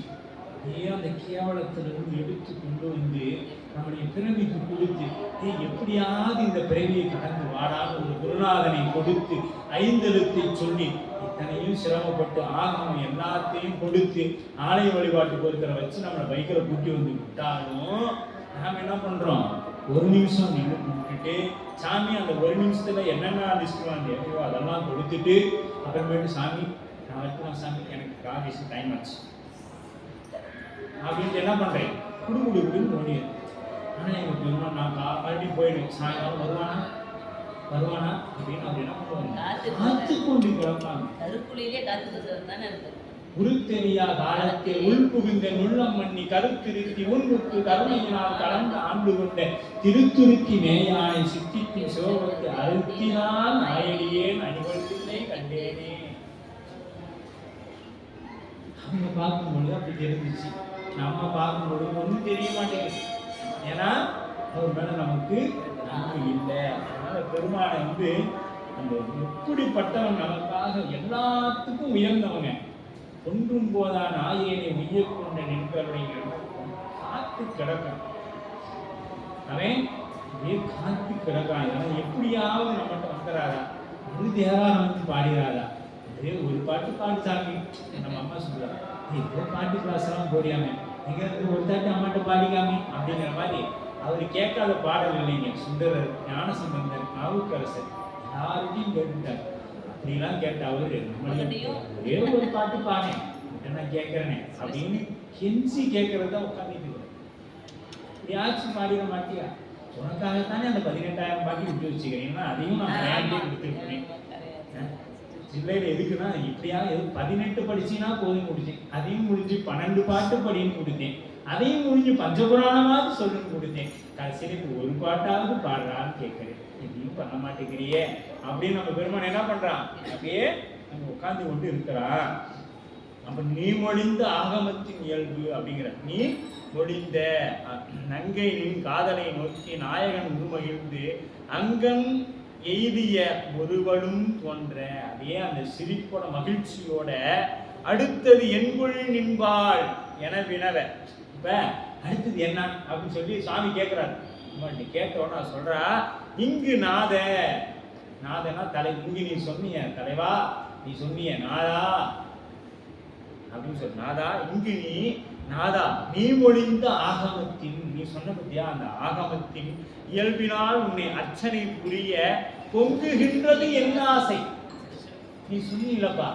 S1: அந்த கேவலத்திலிருந்து எடுத்து கொண்டு வந்து நம்முடைய பிறவிக்கு கொடுத்து, எப்படியாவது இந்த பிறவியை கடந்து வாடாத ஒரு குருநாதனை கொடுத்து 5 எழுத்தை சொல்லி இத்தனையும் சிரமப்பட்டு ஆகணும் எல்லாத்தையும் கொடுத்து ஆலய வழிபாட்டுக்கு ஒருத்தரை வச்சு நம்மளை பைக்கில் கூட்டி வந்து விட்டாலும் நாம் என்ன பண்றோம், 1 நிமிஷம் நின்று கூப்பிட்டுட்டு சாமி அந்த 1 நிமிஷத்துல என்னென்ன லிஸ்ட் வாங்கியோ அதெல்லாம் கொடுத்துட்டு அப்புறமேட்டு சாமி நான் வைக்கிறேன் சாமி எனக்கு காலேஜ் டைம் ஆச்சு அப்படின்ட்டு என்ன பண்றேன், குடுக்குடுக்குன்னு ஓடிடு. ஆனா எங்க பெருமாள் நான் மறுபடியும் போயிடுவேன், சாயங்காலம் வருவானா அப்படின்னு அப்படி என்ன பண்ணுவாங்க, காத்து கொண்டு கிடப்பாங்க. உருத்தெரியா காலத்தில் உள்புகுந்த நுள்ளம் மண்ணி கருத்திருத்தி உள்முத்து கருணையினால் கலந்த ஆண்டு கொண்ட திருத்துருத்தி மேயானை சித்திக்கும் சிவபக்தி அறுத்தினால் நாயடியேன் அணிவதில்லை கண்டேனே. அவங்க பார்க்கும்பொழுது அப்படி தெரிஞ்சிச்சு, நம்ம பார்க்கும்பொழுது ஒன்றும் தெரிய மாட்டேங்குது. ஏன்னா அவர் மேல நமக்கு நன்மை இல்லை. அதனால பெருமானை வந்து அந்த எப்படிப்பட்டவன் நமக்காக எல்லாத்துக்கும் உயர்ந்தவங்க. ஒன்றும் போதான் ஆயேனை உய்யக்கொண்ட நின்றவர்கள் காத்து கிடக்கான். அவன் காத்து கிடக்கான். எப்படியாவது நம்மகிட்ட வந்துடாதா, ஒரு தேவாரம் வந்து பாடிடாதா, அதே ஒரு பாட்டு பாடு சாமி. நம்ம அம்மா சொல்லுவாங்க, ஏதோ பாட்டு கிளாஸ்லாம் போடியாமே, நீங்க ஒரு தாட்டி அம்மாட்ட பாடிக்காமி அப்படிங்கிற மாதிரி. அவர் கேட்காத பாடல் இல்லைங்க. சுந்தரர், ஞானசம்பந்தர், நாவுக்கரசர் யாருக்கையும் கேட்டுட்டார். அப்படிலாம் கேட்ட அவரு ஒரே ஒரு பாட்டு பாடேன் நான் கேட்கறேனே அப்படின்னு கெஞ்சி கேட்கறத உட்காந்துட்டு யாச்சும் பாடிட மாட்டியா, உனக்காகத்தானே அந்த 18,000 பாட்டி விட்டு வச்சுக்கிறீங்கன்னா அதையும் நான் விளையாண்டே கொடுத்துருக்கேன். ஜில்லையில் எதுக்குன்னா இப்படியா 18 படிச்சுன்னா போதும் முடிச்சேன், அதையும் முடிஞ்சு 12 பாட்டு படின்னு கொடுத்தேன். அதையும் முடிஞ்சு பஞ்சபுராணமாவது சொல்லணும்னு கொடுத்தேன். கடைசியில் ஒரு பாட்டாவது பாடுறான்னு கேட்குறேன், இதையும் பண்ண மாட்டேங்கிறியே அப்படின்னு நம்ம பெருமான் என்ன பண்றான், அப்படியே நம்ம உட்கார்ந்து கொண்டு இருக்கிறான். அப்ப நீ மொழிந்த ஆகமத்தின் இயல்பு அப்படிங்கிற, நீ மொழிந்த நங்கை நின் காதலை நோக்கி நாயகன் உருமகிழ்ந்து அங்கன் எய்திய ஒருவனும் தோன்ற, அதே அந்த சிரிப்போட மகிழ்ச்சியோட அடுத்தது என்குள் நின்பாள் என வினவ. இப்ப அடுத்தது என்ன அப்படின்னு சொல்லி சுவாமி கேட்கிறாரு. கேட்டோன்னா சொல்றா, இங்கு நாத, நாதனா தலை, இங்கு நீ சொன்னிய தலைவா, நீ சொன்னிய நாதா அப்படின்னு சொல்லி, நாதா இங்கு நீ நாதா நீ மொழிந்த ஆகமத்தின், நீ சொன்ன பத்தியா அந்த ஆகமத்தின் இயல்பினால் உன்னை அர்ச்சனை புரிய பொங்குகின்றது என்ன ஆசை. நீ சொன்னீங்களப்பா,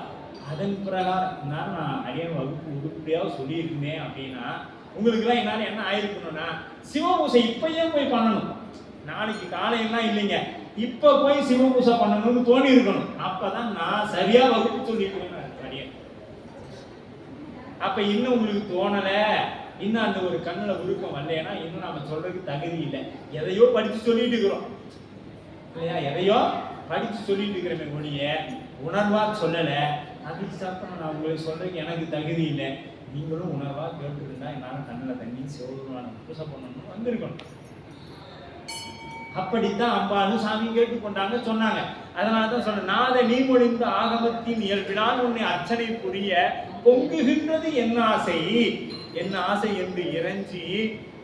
S1: அதன் பிரகாரம் நான் அடியன் வகுப்பு உருப்படியாக சொல்லியிருந்தேன் அப்படின்னா உங்களுக்குலாம் என்னால் என்ன ஆயிருக்கணும்னா, சிவபூசை இப்பயே போய் பண்ணணும், நாளைக்கு காலையெல்லாம் இல்லைங்க, இப்ப போய் சிவபூசை பண்ணணும்னு தோணி இருக்கணும். அப்பதான் நான் சரியா வகுப்பு சொல்லியிருக்கேன். அப்ப இன்னும் உங்களுக்கு தோணல, இன்னும் அந்த ஒரு கண்ணுல உருக்கம் வரலைன்னா இன்னும் நம்ம சொல்றதுக்கு தகுதி இல்லை. எதையோ படிச்சு சொல்லிட்டு இருக்கிறோம் இல்லையா, எதையோ படிச்சு சொல்லிட்டு இருக்கிற மொழிய உணர்வா சொல்லல. அதுக்கு சாப்பிட்டா நான் உங்களுக்கு சொல்றதுக்கு எனக்கு தகுதி இல்லை. நீங்களும் உணர்வா கேட்டுருந்தா என்னால கண்ணுல தண்ணி சிவபெருமான பூசை பண்ணணும்னு வந்திருக்கணும். அப்படித்தான் அம்பாலும் சாமி கேட்டுக்கொண்டாங்க சொன்னாங்க. அதனாலதான் சொல்ற, நாத நீ மொழிந்த ஆகமத்தின் இயல்பினால் உன்னை அர்ச்சனை புரிய பொங்குகின்றது என்ன ஆசை, என்ன ஆசை என்று இறைஞ்சி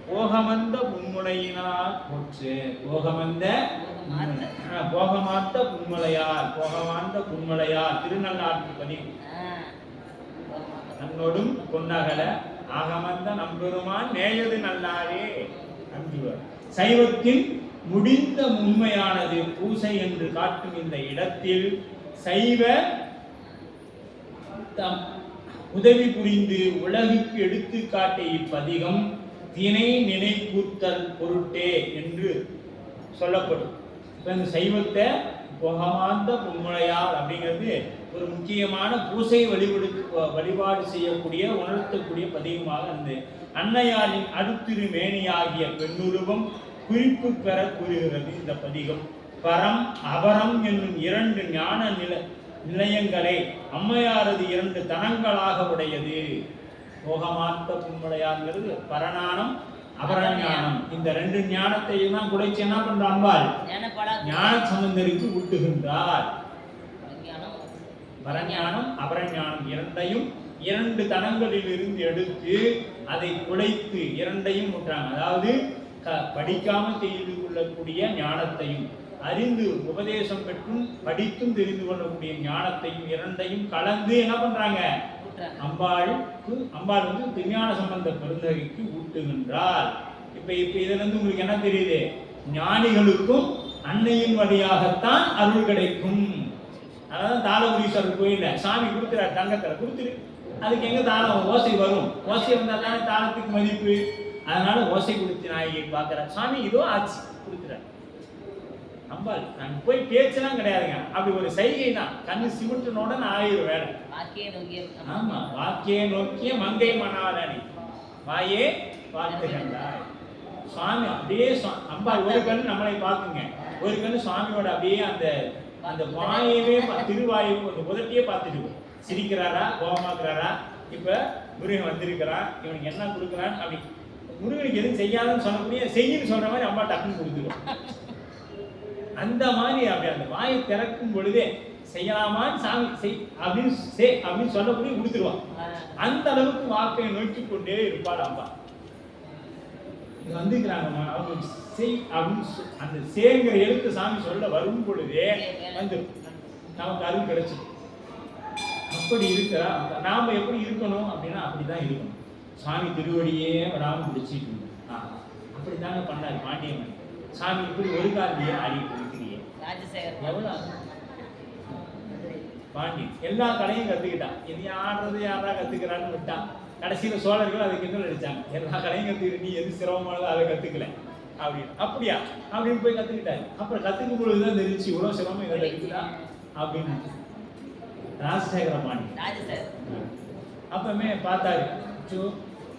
S1: போகமந்த புன்முலையினால் போற்று. போகமந்த போகமாத்த புன்மலையார், போகமாந்த புன்மலையார் திருநள்ளாற்று பதிவு நன்னோடும் பொன்னகல ஆகமந்த நம்பெருமான் நேயது நல்லாரே அஞ்சுவர். சைவத்தின் முடிந்த உண்மையானது பூசை என்று காட்டும் இந்த இடத்தில் சைவ உதவி புரிந்து உலகுக்கு எடுத்துக்காட்ட இப்பதிகம் தினை நினைக்கூத்தல் பொருட்டே என்று சொல்லப்படும். இப்ப இந்த சைவத்தை போகமாந்த பொன்முளையார் அப்படிங்கிறது ஒரு முக்கியமான பூசை வழிபாடு செய்யக்கூடிய உணர்த்தக்கூடிய பதிகமாக இருந்து அன்னையாரின் அடுத்திரு மேனியாகிய பெண்ணுருவம் குறிப்பு பெற கூறுகிறது இந்த பதிகம். பரம் அபரம் என்னும் இரண்டு ஞான நிலையங்களை அம்மையாரது இரண்டு தனங்களாக உடையது. போகமாத்த புன்முளையாங்கிறது பரஞானம் அபரஞானம். இந்த ரெண்டு ஞானத்தையும் தான் குடைச்சு என்ன பண்ற அம்பாள் ஞான சம்பந்தருக்கு ஊட்டுகின்றார். பரஞானம் அபரஞானம் இரண்டையும் இரண்டு தனங்களில் இருந்து எடுத்து அதை குடைத்து இரண்டையும் ஊட்டுறாங்க. அதாவது படிக்காம தெரிந்து கொள்ளக்கூடிய ஞானத்தையும் அறிந்து உபதேசம் பெற்றும் படித்தும் தெரிந்து கொள்ளக்கூடிய ஞானத்தையும் இரண்டையும் கலந்து என்ன பண்றாங்க, அம்பாள் வந்து திருஞான சம்பந்த பெருந்தகைக்கு ஊட்டுகின்றார். இப்ப இதுல இருந்து உங்களுக்கு என்ன தெரியுது, ஞானிகளுக்கும் அன்னையின் வழியாகத்தான் அருள் கிடைக்கும். அதான் தாளபுரீஸ்வரர் கோயில்ல சாமி கொடுத்துறாரு, தங்கத்துல கொடுத்துரு, அதுக்கு எங்க தாளம் ஓசை வரும், ஓசை வந்தா தானே தாளத்துக்கு மதிப்பு. அதனால ஓசை கொடுத்து நாயகி பார்க்கிற சாமி இதோ ஆச்சு கொடுத்துறாரு. அம்பாள் நான் போய் பேச்செல்லாம் கிடையாதுங்க, அப்படி ஒரு சைகை தான், கண்ணு சிமிட்டனோட ஆயிரம் வேலை. ஆமா, வாக்கிய நோக்கிய மங்கை மணாலி வாயே பார்த்து கண்டாய். சுவாமி அப்படியே அம்பாள் ஒரு கண்ணு நம்மளை பார்க்குங்க, ஒரு கண்ணு சுவாமியோட அப்படியே அந்த அந்த வாயவே திருவாயு அந்த முதட்டியே பார்த்துட்டு சிரிக்கிறாரா கோபமாக்குறாரா. இப்ப முருகன் வந்திருக்கிறான், இவனுக்கு என்ன கொடுக்குறான், அப்படி முருகனுக்கு எதுவும் செய்யாதுன்னு சொல்லக்கூடிய செய்யின்னு சொல்ற மாதிரி அம்மா டக்குன்னு கொடுத்துரும். அந்த மாதிரி அப்படி அந்த வாயை திறக்கும் பொழுதே செய்யலாமான்னு சாமி செய் அப்படின்னு சொல்லக்கூடிய கொடுத்துருவான். அந்த அளவுக்கு வாக்கை நோக்கி கொண்டே இருப்பாள் அம்மா. வந்துக்கிறாங்கம்மா அவங்க செய் அப்படின்னு அந்த சேங்கிற எழுத்து சாமி சொல்ல வரும் பொழுதே வந்து நமக்கு அருள் கிடைச்சிடும். அப்படி இருக்கிறா நாம எப்படி இருக்கணும் அப்படின்னா அப்படிதான் இருக்கணும். சாமி திருவடியே வராமல் பிடிச்சிட்டு அப்படித்தாங்க பண்ணாரு பாண்டியம்மன். சாமி இப்படி ஒரு காலையே ஆடிட்டு இருக்கிறீங்க, எவ்வளவு பாண்டியன் எல்லா கலையும் கத்துக்கிட்டான். இது ஆடுறது யாரா கத்துக்கிறான்னு விட்டான். கடைசியில சோழர்கள் அதை கிண்டல் அடிச்சாங்க, எல்லா கலையும் கத்துக்கிட்டு நீ எது சிரமமானதோ அதை கத்துக்கல அப்படின்னு. அப்படியா அப்படின்னு போய் கத்துக்கிட்டாரு. அப்புறம் கத்துக்கும் பொழுதுதான் தெரிஞ்சு இவ்வளவு சிரமம் இதை இருக்குதா அப்படின்னு. ராஜசேகர பாண்டியன் அப்பமே பார்த்தாரு,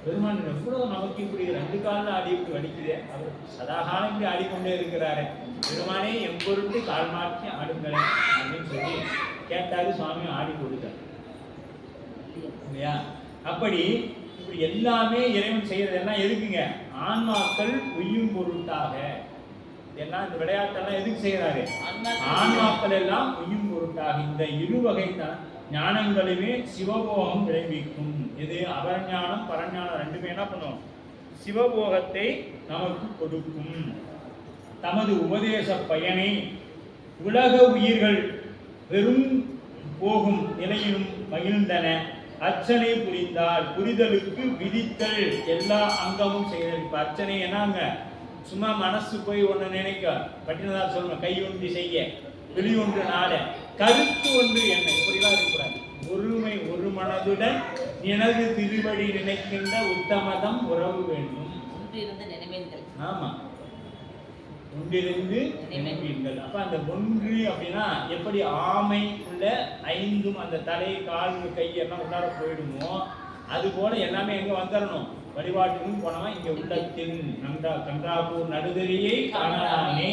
S1: பெருமான் எவ்வளவு நமக்கு இப்படி 2 காலில் ஆடி இப்படி வலிக்குது, அவர் சதாகாலம் இப்படி ஆடிக்கொண்டே இருக்கிறாரு. பெருமானே எம்பொருட்டு கால் மாற்றி ஆடுங்களேன் அப்படின்னு சொல்லி கேட்டாரு. சுவாமி ஆடி கொடுத்தார் இல்லையா? அப்படி இப்படி எல்லாமே இறைவன் செய்யறதெல்லாம் எதுக்குங்க? ஆன்மாக்கள் உய்யும் பொருட்டாக. எல்லாம் இந்த விளையாட்டெல்லாம் எதுக்கு செய்யறாரு? ஆன்மாக்கள் எல்லாம் உய்யும் பொருட்டாக. இந்த இருவகை ஞானங்களுமே சிவபோகம் விளைவிக்கும். இது அபரஞானம் பரஞானம் ரெண்டுமே என்ன பண்ணும்? சிவபோகத்தை நமக்கு கொடுக்கும். தமது உபதேச பயனை உலக உயிர்கள் வெறும் போகும் நிலையிலும் மகிழ்ந்தன. அர்ச்சனை புரிந்தால் புரிதலுக்கு விதித்தல் எல்லா அங்கமும் செய்தல். இப்ப அர்ச்சனை என்னங்க? சும்மா மனசு போய் ஒன்று நினைக்க பட்டினதார் சொல்லணும், கை ஒன்று செய்ய வெளி ஒன்று நாட கருத்து ஒன்று என்ன, இப்படிலாம் இருக்கக்கூடாது. ஒருமை ஒரு மனதுடன் எனது திருவடி நினைக்கின்ற உத்தமதம் உறவு வேண்டும். ஆமா, ஒன்றிலிருந்து நினைப்பீர்கள். அப்ப அந்த ஒன்று அப்படின்னா எப்படி ஆமை உள்ள 5 அந்த தலை கால் கை எல்லாம் உள்ளார போயிடுமோ, அது போல எல்லாமே எங்க வந்துடணும்? வழிபாட்டுக்கும் போனவன் இங்க உள்ளத்தில் கன்றாப்பூர் நடுதறியை காணலாமே.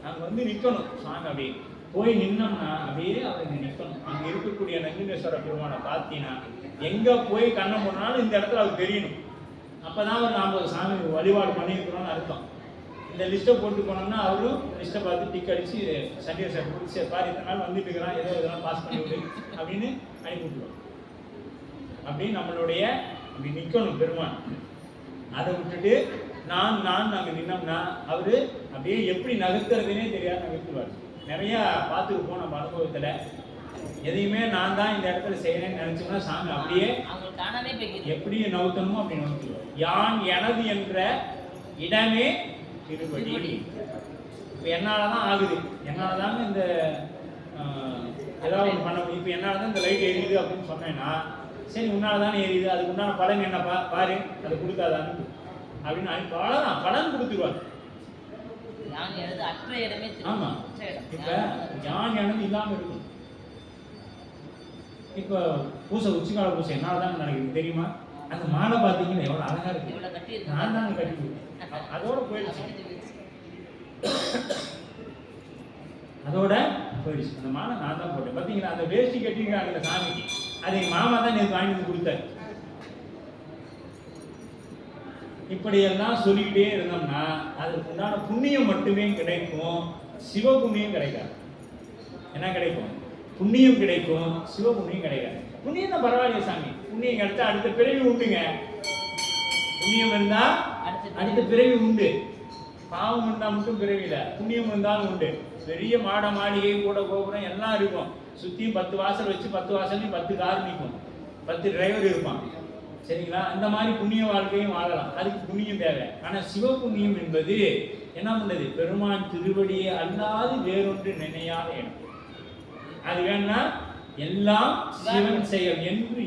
S1: நாங்க வந்து நிக்கணும். சாமி அப்படியே போய் நின்னோம்னா அப்படியே அவங்க நிக்கணும். அங்க இருக்கக்கூடிய நந்தினேஸ்வர பெருமானை பார்த்தீங்கன்னா எங்க போய் கண்ணை போனாலும் இந்த இடத்துல அது தெரியணும். அப்பதான் நாம ஒரு சாமி வழிபாடு பண்ணியிருக்கிறோம்னு அர்த்தம். இந்த லிஸ்ட்டை போட்டு போனோம்னா அவரும் லிஸ்ட்டை பார்த்து டிக் அடிச்சு சண்டே சார் பிடிச்சி பாரு இத்தனை நாள் வந்துட்டு இருக்கிறான், ஏதோ இதெல்லாம் பாஸ் பண்ணி விடு அப்படின்னு அனுப்பி விட்டுருவோம். அப்படின்னு நம்மளுடைய அப்படி நிற்கணும் பெருமான். அதை விட்டுட்டு நாங்கள் நின்னோம்னா அவரு அப்படியே எப்படி நகர்த்துறதுனே தெரியாது நகர்த்துவார். நிறையா பார்த்துருப்போம் நம்ம அனுபவத்தில். எதையுமே நான் தான் இந்த இடத்துல செய்யறேன்னு நினைச்சோம்னா சாமி அப்படியே எப்படி நவுத்தணுமோ அப்படி நவுத்துவார். யான் எனது என்ற இடமே திருப்படி. இப்போ என்னால் தான் ஆகுது, என்னால் தாங்க இந்த ஏதாவது ஒன்று பண்ண முடியும். இப்போ என்னால் தான் இந்த லைட் எரியுது அப்படின்னு சொன்னேன்னா சரி உன்னால் தானே எரியுது, அதுக்கு உண்டான பலன் என்னப்பா பாரு, அதை கொடுக்காதான்னு அப்படின்னு அவ்வளோதான் பலன் கொடுத்துருவாங்க. ஆமா, இப்ப யான் எனது இல்லாம இருக்கும். இப்ப பூசை உச்சிக்கால பூசை என்னால தான் நடக்குது தெரியுமா? அந்த மாலை பார்த்தீங்கன்னா எவ்வளவு அழகா இருக்கு, நான் தான் கட்டி அதோட போயிடுச்சு. அதோட போயிடுச்சு அந்த மாலை நான் தான் போட்டேன். பார்த்தீங்கன்னா அந்த வேஷ்டி கட்டிருக்காங்க அந்த சாமிக்கு, அதை எங்க மாமா தான் எனக்கு வாங்கி வந்து கொடுத்தாரு. இப்படியெல்லாம் சொல்லிக்கிட்டே இருந்தோம்னா அதுக்கு உண்டான புண்ணியம் மட்டுமே கிடைக்கும், சிவ புண்ணியம் கிடைக்காது. என்ன கிடைக்கும்? புண்ணியம் கிடைக்கும், சிவ புண்ணியம் கிடைக்காது. புண்ணியம் தான் பரவாயில்லையே சாமி, புண்ணியம் கிடைச்சா அடுத்த பிறவி உண்டுங்க. புண்ணியம் இருந்தா அடுத்த பிறவி உண்டு. பாவம் இருந்தால் மட்டும் பிறவி இல்லை, புண்ணியம் இருந்தாலும் உண்டு. பெரிய மாட மாளிகை கூட கோபுரம் எல்லாம் இருக்கும், சுற்றியும் 10 வாசல் வச்சு 10 வாசல்லையும் 10 கார் நிற்கும், 10 டிரைவர் இருப்பான். சரிங்களா? அந்த மாதிரி புண்ணிய வாழ்க்கையும் வாழலாம், அதுக்கு புண்ணியம் தேவை. ஆனால் சிவ புண்ணியம் என்பது என்ன பண்ணுது? பெருமான் திருவடியை அல்லாது வேறொன்று நினையாத இடம். அது வேணா எல்லாம் சிவன் செயல் என்று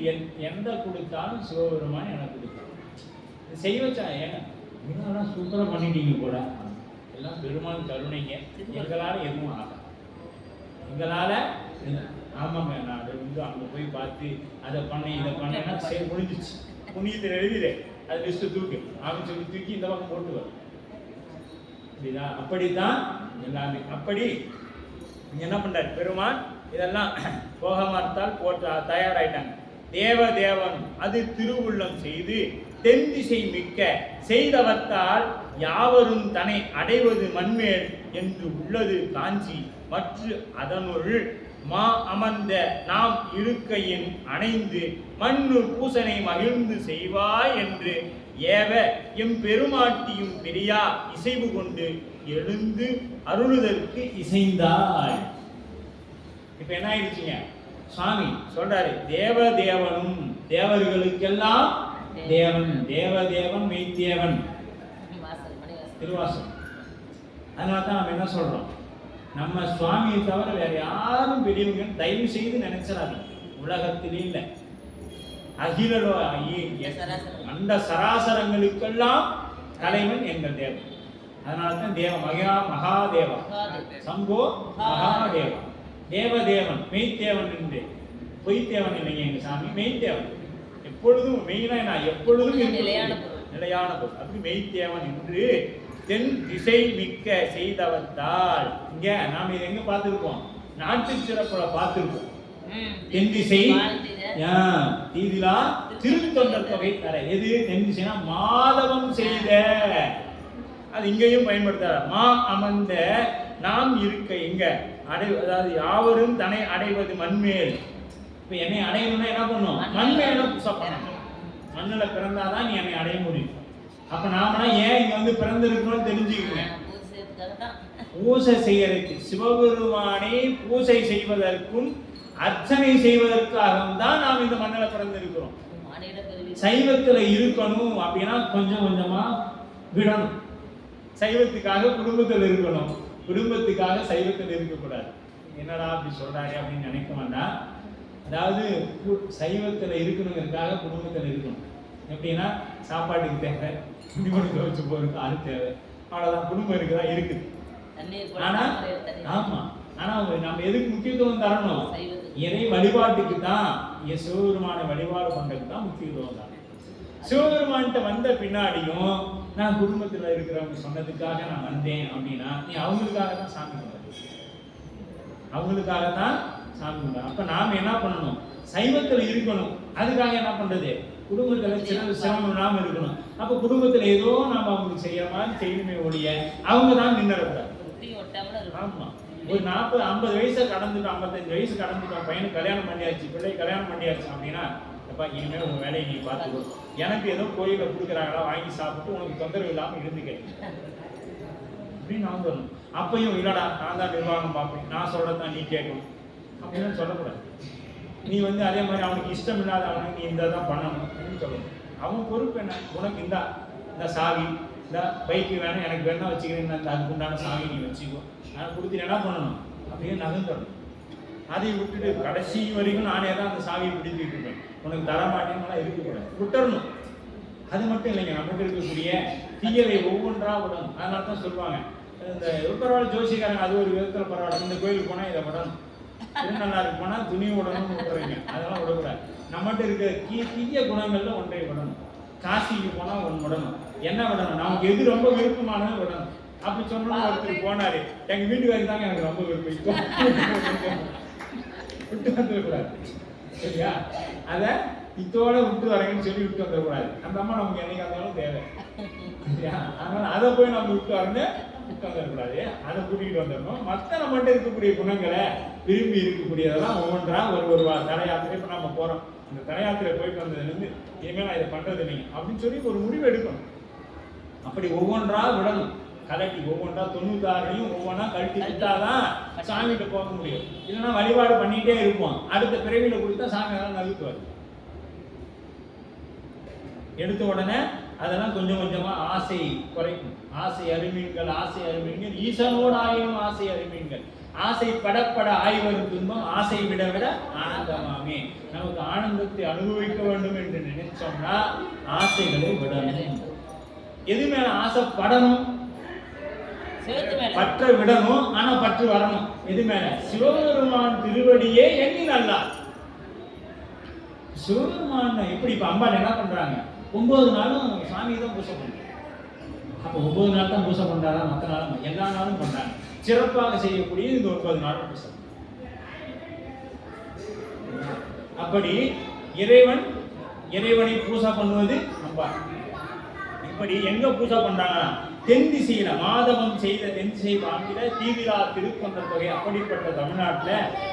S1: எந்த கொடுத்தாலும் சிவபெருமான் எனக்கு கொடுத்தான். செய்ய வச்சா ஏங்க இதெல்லாம் சூப்பராக பண்ணிட்டீங்க கூட, எல்லாம் பெருமான் கருணைங்க, எங்களால் எதுவும் ஆகாது. எங்களால் ஆமாங்க, நான் அதை வந்து அங்கே போய் பார்த்து அதை பண்ணேன் இதை பண்ணேன்னா சரி முடிஞ்சிச்சு, புண்ணியத்தில் எழுதிடு அது லிஸ்ட்டு தூக்கு அப்படின்னு சொல்லி தூக்கி இந்த பக்கம் போட்டு வரும். அப்படிதா? அப்படித்தான் எல்லாமே. அப்படி என்ன பண்றாரு பெருமான்? இதெல்லாம் போகமார்த்தால் போட்ட தயாராயிட்டாங்க. தேவன் அது திருவுள்ளம் செய்து தென் திசை மிக்க செய்தவத்தால் யாவரும் தன்னை அடைவது மண்மேல் என்று உள்ளது காஞ்சி மற்ற அதனுள் மா அமர்ந்த நாம் இருக்கையின் அணைந்து மண்ணு பூசனை மகிழ்ந்து செய்வாய் என்று ஏவ எம் பெருமாட்டியும் பெரியா இசைவு கொண்டு எழுந்து அருளுதற்கு இசைந்தாள். இப்ப என்ன ஆயிடுச்சுங்க? சுவாமி சொல்றாரு தேவனும் தேவர்களுக்கெல்லாம் தேவன், தேவன் மெய்தேவன் திருவாசகம். அதனால தான் நம்ம என்ன சொல்றோம், நம்ம சுவாமியை தவிர வேற யாரும் பெரியவங்க தயவு செய்து நினைச்சிடாது. உலகத்திலே இல்லை, அகிலோ அந்த சராசரங்களுக்கெல்லாம் தலைவன் எங்கள் தேவன். அதனால தான் தேவ மகாதேவா சம்போ மகாதேவா தேவன் மெய்தேவன் என்று. பொய்த்தேவன் இல்லைங்க எங்க சாமி, மெய்தேவன். எப்பொழுதும் மெயினா நான் எப்பொழுதும்
S2: நிலையான
S1: பொருள் அப்படி மெய்த்தேவன் என்று தென் திசை மிக்க செய்தவத்தால். இங்க நாம இதை எங்க பார்த்திருக்கோம்? நாட்டு சிறப்புல பார்த்திருக்கோம். தென் திசை தீதிலா திருத்தொண்டர் தொகை தர. எது தென் திசைனா மாதவம் செய்த. அது இங்கேயும் பயன்படுத்த மா அமர்ந்த நாம் இருக்க எங்க அதாவது யாவரும் தன்னை அடைவது மண்மேல். இப்ப என்னை அடையணும்னா என்ன பண்ணும்? மண்மேல புசப்படணும். மண்ணுல பிறந்தாதான் நீ என்னை அடைய முடியும். அப்ப நாமனா ஏன் இங்க வந்து பிறந்திருக்கணும்னு தெரிஞ்சுக்கங்க. பூசை செய்யறதுக்கு, சிவபெருமானை பூசை செய்வதற்கும் அர்ச்சனை செய்வதற்காகவும் தான் நாம் இந்த மண்ணில பிறந்திருக்கிறோம். சைவத்துல இருக்கணும் அப்படின்னா கொஞ்சம் கொஞ்சமா விடணும். சைவத்துக்காக குடும்பத்தில் இருக்கணும், குடும்பத்துக்காக சைவத்தில் இருக்கக்கூடாது. என்னடா அப்படி சொல்றாரு அப்படின்னு நினைக்க வேண்டாம். அதாவது சைவத்துல இருக்கணுங்கிறதுக்காக குடும்பத்தில் இருக்கணும். எப்படின்னா சாப்பாட்டுக்கு தேவை, துணிமணி வச்சு போறதுக்கு அது தேவை, அவ்வளவுதான். குடும்பம் இருக்குதா? இருக்குது. ஆனா ஆமா, ஆனா நம்ம எதுக்கு முக்கியத்துவம் தரணும்? இறை வழிபாட்டுக்கு தான், சிவபெருமான வழிபாடு பண்றதுக்கு தான் முக்கியத்துவம் தரணும். சிவபெருமான்கிட்ட வந்த பின்னாடியும் நான் குடும்பத்துல இருக்கிறவங்க சொன்னதுக்காக நான் வந்தேன் அப்படின்னா நீ அவங்களுக்காக தான் சாமி கும்பிடு, அவங்களுக்காக தான் சாமி கும்பிடு. அப்ப நாம என்ன பண்ணணும்? சைவத்துல இருக்கணும். அதுக்காக என்ன பண்றது? குடும்பத்துல சிரமம் இல்லாம இருக்கணும். அப்ப குடும்பத்துல ஏதோ நாம அவங்களுக்கு செய்யற மாதிரி செய்யணுமே ஒழிய அவங்க தான் நின்னறக்கூடாது. ஆமா, ஒரு 40-50 வயசை கடந்துட்டோம், 55 வயசு கடந்துட்டோம், பையனுக்கு கல்யாணம் பண்ணியாச்சு, பிள்ளை கல்யாணம் பண்ணியாச்சு அப்படின்னா அப்பா இனிமேல் உங்க வேலையை நீ பார்த்துக்கோ, எனக்கு ஏதோ கோயில கொடுக்குறாங்களா வாங்கி சாப்பிட்டு உனக்கு தொந்தரவு இல்லாம இருந்துக்க அப்படின்னு நான் சொல்லணும். அப்பையும் இல்லடா நான் தான் நிர்வாகம் பார்ப்பேன், நான் சொல்றதான் நீ கேட்கணும் அப்படின்னு சொல்லக்கூடாது. நீ வந்து அதே மாதிரி அவனுக்கு இஷ்டம் இல்லாத அவனுக்கு நீ இந்த தான் பண்ணணும் அப்படின்னு சொல்லணும். அவன் பொறுப்பு என்ன? உனக்கு இந்த சாவி, இந்த பைக்கு வேணும், எனக்கு வேணா வச்சுக்கிறேன், அதுக்கு உண்டான சாவி நீ வச்சுக்கோ, நான் கொடுத்து என்ன பண்ணணும் அப்படியே நகர்ந்துடணும். அதை விட்டுட்டு கடைசி வரைக்கும் நானே தான் அந்த சாவியை பிடிச்சிட்டு இருப்பேன், உனக்கு தரமாட்டேன்னு இருக்கக்கூடாது, விட்டுறணும். அது மட்டும் இல்லைங்க, நம்மகிட்ட இருக்கக்கூடிய தீயவை ஒவ்வொன்றா விடணும். அதனால தான் சொல்லுவாங்க இந்த பரவாயில்ல ஜோசிக்காரங்க, அது ஒரு விதத்தில் பரவாயில்ல, இந்த கோயிலுக்கு போனால் இதை விடணும், திருநள்ளாருக்கு போனால் துணி விடணும்னு விட்டுறீங்க, அதெல்லாம் விடக்கூடாது. நம்மகிட்ட இருக்க தீய குணங்கள்ல ஒன்றை விடணும். காசிக்கு போனால் ஒன்று விடணும். என்ன விடணும்? நமக்கு எது ரொம்ப விருப்பமானது விடணும். அப்படி சொன்னா ஒருத்தர் போனாரு, எங்க வீட்டுக்காரி தாங்க எனக்கு ரொம்ப விருப்பம், விட்டு வந்துடக்கூடாது. சரியா? அத இத்தோட விட்டு வரேன்னு சொல்லி விட்டு வந்துடக்கூடாது. அந்த அம்மா நமக்கு என்னைக்கு இருந்தாலும் தேவை. சரியா? அதனால அதை போய் நம்ம விட்டு வரேன்னு விட்டு வந்துடக்கூடாது, அதை கூட்டிகிட்டு வந்துடணும். மற்ற நம்மகிட்ட இருக்கக்கூடிய குணங்களை விரும்பி இருக்கக்கூடியதெல்லாம் ஒவ்வொன்றா ஒரு தல யாத்திரை இப்போ நம்ம போறோம், இந்த தல யாத்திரை போயிட்டு வந்ததுலேருந்து இனிமேல் நான் இதை பண்றது இல்லைங்க அப்படின்னு சொல்லி ஒரு முடிவு எடுக்கணும். அப்படி ஒவ்வொன்றா விடணும், கலட்டி ஒவ்வொன்றா 96 ஒவ்வொன்றா கழட்டி விட்டாதான் சாமிகிட்ட போக முடியும். இல்லைன்னா வழிபாடு பண்ணிட்டே இருப்போம், அடுத்த பிறவியில கொடுத்தா சாமி எல்லாம் நழுத்துவார். எடுத்த உடனே அதெல்லாம் கொஞ்சம் கொஞ்சமா ஆசை குறைக்கும். ஆசை அருமீன்கள் ஈசனோடு ஆயினும் ஆசை அருமீன்கள், ஆசை படப்பட ஆய்வரும் துன்பம் ஆசை விட விட ஆனந்தமாமே. நமக்கு ஆனந்தத்தை அனுபவிக்க வேண்டும் என்று நினைச்சோம்னா ஆசைகளை விடணும். எது மேல ஆசைப்படணும்? பற்ற விடணும், ஆனா பற்று வரணும். எது மேல? சிவபெருமான் திருவடியே எண்ணி நல்லா. சிவபெருமான் எப்படி இப்ப அம்பாள் என்ன பண்றாங்க? 9 நாளும் சாமி தான் பூசை பண்றாங்க. அப்ப 9 நாள் தான் பூசை பண்றாங்க, மற்ற நாளும் எல்லா நாளும் பண்றாங்க. சிறப்பாக செய்யக்கூடிய இந்த 9 நாள் பூசை. அப்படி இறைவனை பூசை பண்ணுவது அம்பாள். இப்படி எங்க பூசை பண்றாங்க? தென் திசையில மாதவம் செய்த தென் திசை வாங்கில தீவிரா திருக்கொண்ட தொகை. அப்படிப்பட்ட தமிழ்நாட்டுல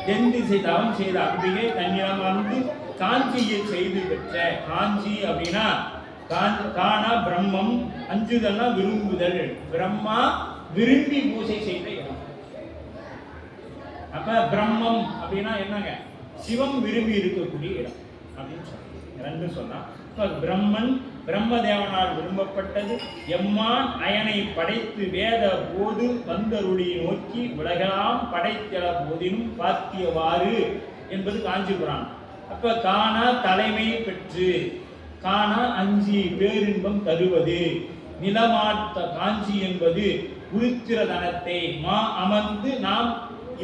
S1: தென் திசை தவம் செய்த அம்பிகை தன்னிடமார்ந்து காஞ்சியை செய்து பெற்ற. காஞ்சி அப்படின்னா காணா பிரம்மம், அஞ்சுதல்னா விரும்புதல், பிரம்மா விரும்பி பூஜை செய்த இடம். அப்ப பிரம்மம் அப்படின்னா என்னங்க? சிவம் விரும்பி இருக்கக்கூடிய இடம் அப்படின்னு சொல்றோம். ரெண்டு சொன்னா பிரம்மன் பிரம்மதேவனால் விரும்பப்பட்டது. எம்மான் அயனை படைத்து வேத போது வந்தருளி நோக்கி உலகெல்லாம் படைத்திட போதினும் பாத்தியவாறு என்பது காஞ்சிபுரான். அப்ப காணா தலைமை பெற்று, காணா அஞ்சி பேரின்பம் தருவது, நிலமாட்ட காஞ்சி என்பது உருத்திரதனத்தை மா அமர்ந்து நாம்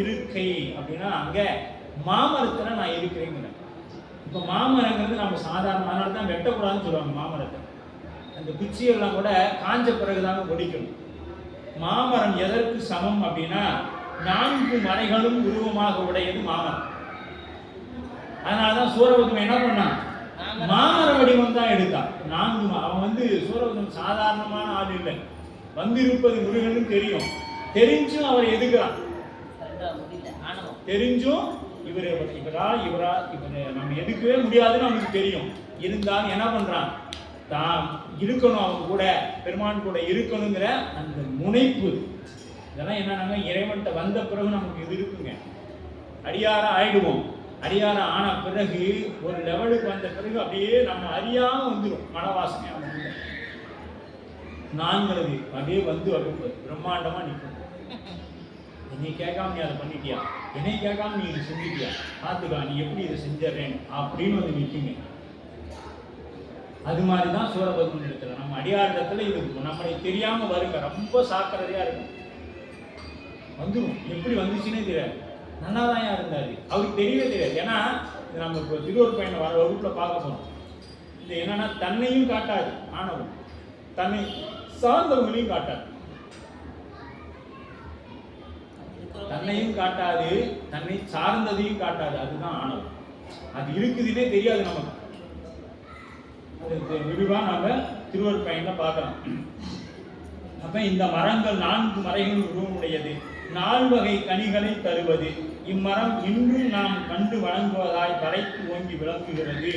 S1: இருக்கை அப்படின்னா அங்க மாமரத்துல நான் இருக்கிறேங்கிற இப்போ மாமரங்கிறது நம்ம சாதாரண, அதனால தான் வெட்டக்கூடாதுன்னு சொல்லுவாங்க மாமரத்தை. அந்த குச்சியெல்லாம் கூட காஞ்ச பிறகுதாங்க ஒடிக்கணும். மாமரம் எதற்கு சமம் அப்படின்னா 4 மரைகளும் உருவமாக உடையது மாமரம். அதனாலதான் சூரபத்மன் என்ன பண்ணான், மாமர வடிவம் தான் எடுத்தான். 4 அவன் சூரபத்மன் சாதாரணமான ஆள் இல்லை. வந்திருப்பது முருகனும் தெரியும், தெரிஞ்சும் அவர் எதுக்குறான், தெரிஞ்சும் இவரை நம்ம எதுக்கவே முடியாதுன்னு அவனுக்கு தெரியும். இருந்தாலும் என்ன பண்றான், தான் இருக்கணும், அவங்க கூட பெருமான் கூட இருக்கணுங்கிற அந்த முனைப்பு. இதெல்லாம் என்னன்னா இறைவன்கிட்ட வந்த பிறகு நமக்கு இது இருக்குங்க. அடியாரா ஆயிடுவோம். அடியாரா ஆன பிறகு ஒரு லெவலுக்கு வந்த பிறகு அப்படியே நம்ம அறியாம வந்துடும் மனவாசனை. நான்கிறது அப்படியே அப்படியே பிரம்மாண்டமா நிற்கும். என்னை கேட்காம நீ அதை பண்ணிட்டியா, என்னை கேட்காம நீ இது செஞ்சிட்டியா, பார்த்துக்கா நீ எப்படி இதை செஞ்சிடறேன் அப்படின்னு நிற்குங்க. அது மாதிரிதான் சூரபத்மன் இடத்துல நம்ம அடியார் இடத்துல இது நம்மளை தெரியாம வருங்க. ரொம்ப சாக்கிரதையா இருக்கும், வந்துடும். எப்படி வந்துச்சுன்னே தெரியாது. நல்லாதான் இருந்தாரு, அவருக்கு தெரியவே தெரியாது. ஏன்னா நம்ம இப்போ திருவூர் பையனை வர வகுப்புல பார்க்க போறோம். இது என்னன்னா தன்னையும் காட்டாது ஆணவம், தன்னை சார்ந்தவங்களையும் காட்டாது. தன்னையும் காட்டாது, தன்னை சார்ந்ததையும் காட்டாது. அதுதான் ஆணவம். அது இருக்குதுன்னே தெரியாது நமக்கு. விரிவா நாம திருவூர் பையன்ல பார்க்கலாம். அப்ப இந்த மரங்கள் 4 மரைகள் உருவமுடையது, 4 வகை கனிகளை தருவது. இம்மரம் இன்றும் நாம் கண்டு வணங்குவதாய் தலைத்து ஓங்கி விளங்குகிறது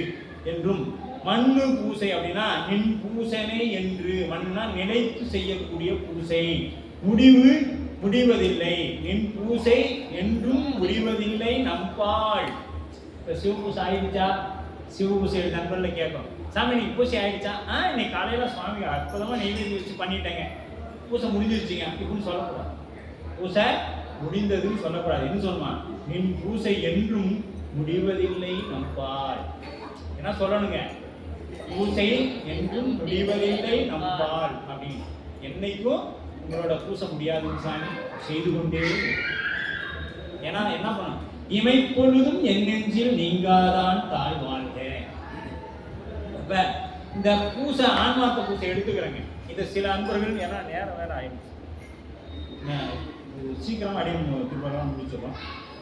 S1: என்றும், மண்ணு பூசை அப்படின்னா நின் பூசனை என்று, மண்ணா நிலைத்து செய்யக்கூடிய பூசை, முடிவதில்லை, நின் பூசை என்றும் முடிவதில்லை நம்பாள். இப்ப சிவபூசை ஆயிடுச்சா, சிவபூசை நண்பர்ல கேட்கும், சாமி இன்னைக்கு பூசை ஆயிடுச்சா? இன்னைக்கு காலையில சுவாமி அற்புதமா நெய்வேதி வச்சு பண்ணிட்டேங்க, பூசை முடிஞ்சிருச்சுங்க இப்படின்னு சொல்லக்கூடாது. பூசை முடிந்ததுன்னு சொல்லக்கூடாது. என்ன சொல்லுவான், நின் பூசை என்றும் முடிவதில்லை நம்பாள். என்ன சொல்லணுங்க, பூசை என்றும் முடிவதில்லை நம்பாள் அப்படின்னு. என்னைக்கும் உங்களோட பூசை முடியாதுன்னு சாமி, செய்து கொண்டே. ஏன்னா என்ன பண்ணும், இமைப்பொழுதும் என் நெஞ்சில் நீங்காதான் தாய் வாழ்க. இப்ப இந்த பூசை ஆன்மார்த்த பூசை எடுத்துக்கிறேங்க. இந்த சில அன்பர்கள், ஏன்னா நேரம் வேற ஆயிடுச்சு, சீக்கிரமா அடியும் திருப்பலாம் முடிச்சிடலாம்.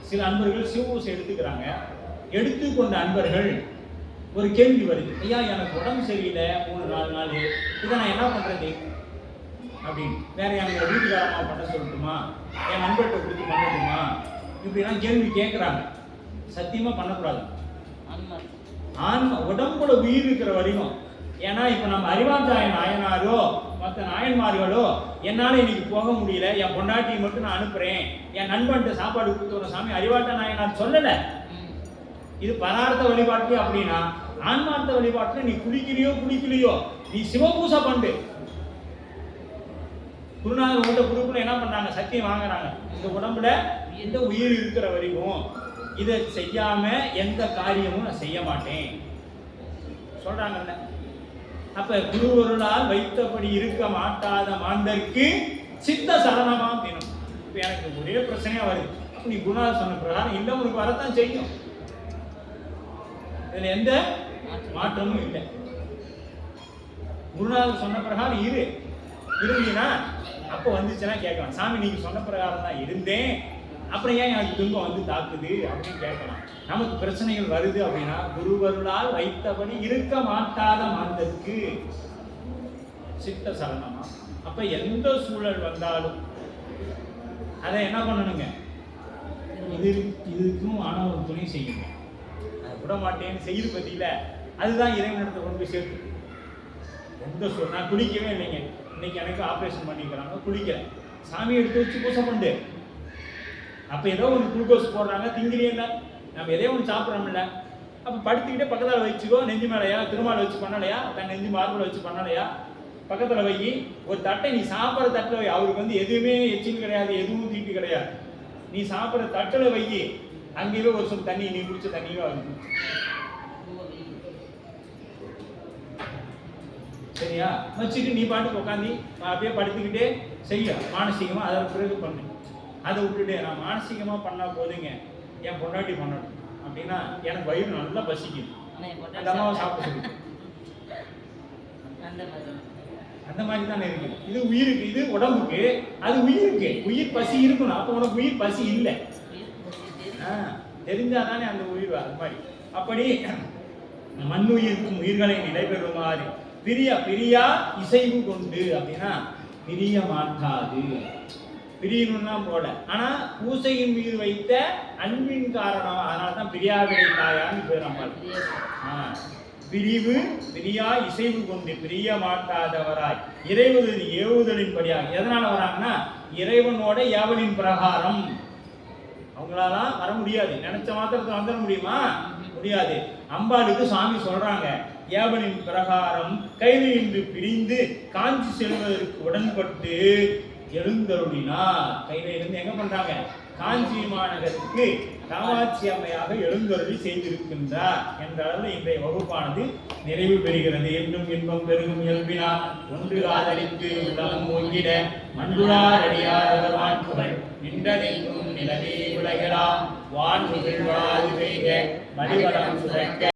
S1: சில அன்பர்கள் சிவபூசை எடுத்துக்கிறாங்க. எடுத்துக்கொண்ட அன்பர்கள் ஒரு கேள்வி வருது, ஐயா எனக்கு உடம்பு சரியில்லை 3-4 நாள், இதை நான் என்ன பண்றது அப்படின்னு. வேற எங்க வீட்டுக்காரமா பண்ண சொல்லட்டுமா, என் நண்பர்கிட்ட கொடுத்து பண்ணட்டுமா, இப்படிலாம் கேள்வி கேட்குறாங்க. சத்தியமா பண்ணக்கூடாது. ஆன்மா உடம்போட உயிர் இருக்கிற வரைக்கும். ஏன்னா இப்ப நம்ம அறிவாந்தாய நாயனாரோ மற்ற நாயன்மார்களோ, என்னால இன்னைக்கு போக முடியல, என் பொண்டாட்டியை மட்டும் நான் அனுப்புறேன், என் நண்பன்ட்டு சாப்பாடு கொடுத்து சாமி அறிவாட்ட நாயனார் சொல்லல. இது பரார்த்த வழிபாட்டு. அப்படின்னா ஆன்மார்த்த வழிபாட்டுல நீ குடிக்கலையோ நீ சிவபூசை பண்ணு. குருநாதர் உண்ட குரூப்ல என்ன பண்றாங்க, சத்தியம் வாங்குறாங்க, இந்த உடம்புல எந்த உயிர் இருக்கிற வரைக்கும் இதை செய்யாம எந்த காரியமும் நான் செய்ய மாட்டேன் சொல்றாங்கல்ல. அப்ப குருவருளால் வைத்தபடி இருக்க மாட்டாத மாந்தருக்கு சித்த சரணமாம் தினம். இப்ப எனக்கு ஒரே பிரச்சனையா வருது, நீ குருநாதர் சொன்ன பிரகாரம் இல்லை, உனக்கு வரத்தான் செய்யும். இதுல எந்த மாற்றமும் இல்லை. குருநாதர் சொன்ன பிரகாரம் இருந்தீங்கன்னா அப்போ வந்துச்சுன்னா கேட்கலாம், சாமி நீங்க சொன்ன பிரகாரம் தான் இருந்தேன், அப்புறம் ஏன் எனக்கு துன்பம் வந்து தாக்குது அப்படின்னு கேட்கலாம். நமக்கு பிரச்சனைகள் வருது அப்படின்னா குருவருளால் வைத்தபடி இருக்க மாட்டாத மாந்தருக்கு சித்த சரணமா. அப்ப எந்த சூழல் வந்தாலும் அதை என்ன பண்ணணுங்க, இதுக்கும் ஆணவம் துணை செய்யுங்க. அதை விட மாட்டேன்னு செய்யுது பத்தியில, அதுதான் இறைவனிடத்தை கொண்டு போய் சேர்த்து. எந்த சூழல், நான் குளிக்கவே இல்லைங்க, இன்னைக்கு எனக்கு ஆப்ரேஷன் பண்ணிக்கிறாங்க, குளிக்கல, சாமி எடுத்து வச்சு பூசை பண்ணு. அப்போ ஏதோ ஒன்று குளுக்கோஸ் போடுறாங்க, திங்கிலே இல்லை, நம்ம எதோ ஒன்று சாப்பிட்றோம்ல, அப்போ படுத்துக்கிட்டே பக்கத்தில் வச்சுக்கோ, நெஞ்சு மேலையா திருமாலை வச்சு பண்ணலையா, தன் நெஞ்சு மார்பில் வச்சு பண்ணலையா, பக்கத்தில் வை, ஒரு தட்டை நீ சாப்பிட்ற தட்டில் வை. அவருக்கு எதுவுமே எச்சில் கிடையாது, எதுவும் தீட்டு கிடையாது, நீ சாப்பிட்ற தட்டில் வை, அங்கேயே ஒரு சொல் தண்ணி, நீ குடிச்ச தண்ணியே வருது. சரியா, வச்சுட்டு நீ பாட்டுக்கு உட்காந்து அப்படியே படுத்துக்கிட்டே செய்ய மானசீகமாக, அதற்கு பிறகு பண்ணு. அதை விட்டுட்டு நான் மானசீகமாக பண்ணால் போதுங்க, என் பொண்டாட்டி பண்ணணும் அப்படின்னா எனக்கு வயிறு நல்லா பசிக்குது, அந்த அம்மாவை சாப்பிட சொல்லு. அந்த மாதிரி தானே இருக்கு. இது உயிருக்கு, இது உடம்புக்கு, அது உயிருக்கு. உயிர் பசி இருக்கணும். அப்போ உனக்கு உயிர் பசி இல்லை. தெரிஞ்சாதானே அந்த உயிர். அது மாதிரி அப்படி மண்ணுயிர்க்கும் உயிர்களை நிலைபெறுமாறு பிரியா இசைவு கொண்டு அப்படின்னா பிரிய மாட்டாது. பிரியணும்னா போல. ஆனா பூசையின் மீது வைத்த அன்பின் காரணம். அதனாலதான் பிரியாவிடை தாயான்னு பேர் அம்மாள். பிரியா இசைவு கொண்டு பிரிய மாட்டாதவராய் இறைவனின் ஏவுதலின் படியாக. எதனால வராங்கன்னா இறைவனோட ஏவலின் பிரகாரம். அவங்களாலாம் வர முடியாது. நினைச்ச மாத்திரத்தை வந்துட முடியுமா? முடியாது. அம்பாளுக்கு சாமி சொல்றாங்க, ஏவலின் பிரகாரம் கையிலிருந்து பிரிந்து காஞ்சி செல்வதற்கு உடன்பட்டு எழுந்தருளினார். கையில இருந்து எங்க பண்றாங்க? காஞ்சி மாநகருக்கு காமாட்சி அம்மையாக எழுந்தருளி செய்திருக்கின்றார் என்ற அளவில் இன்றைய வகுப்பானது நிறைவு பெறுகிறது. என்றும் இன்பம் பெருகும் இயல்பினார் ஒன்று ஆதரித்து உள்ளம் ஓங்கிட மண்டுளார் அடியார் வான்புகள் நின்றதெங்கும் நிலவே உலகலாம் வான் முகிழ்வாது பெய்க மடிவளம் சுரக்க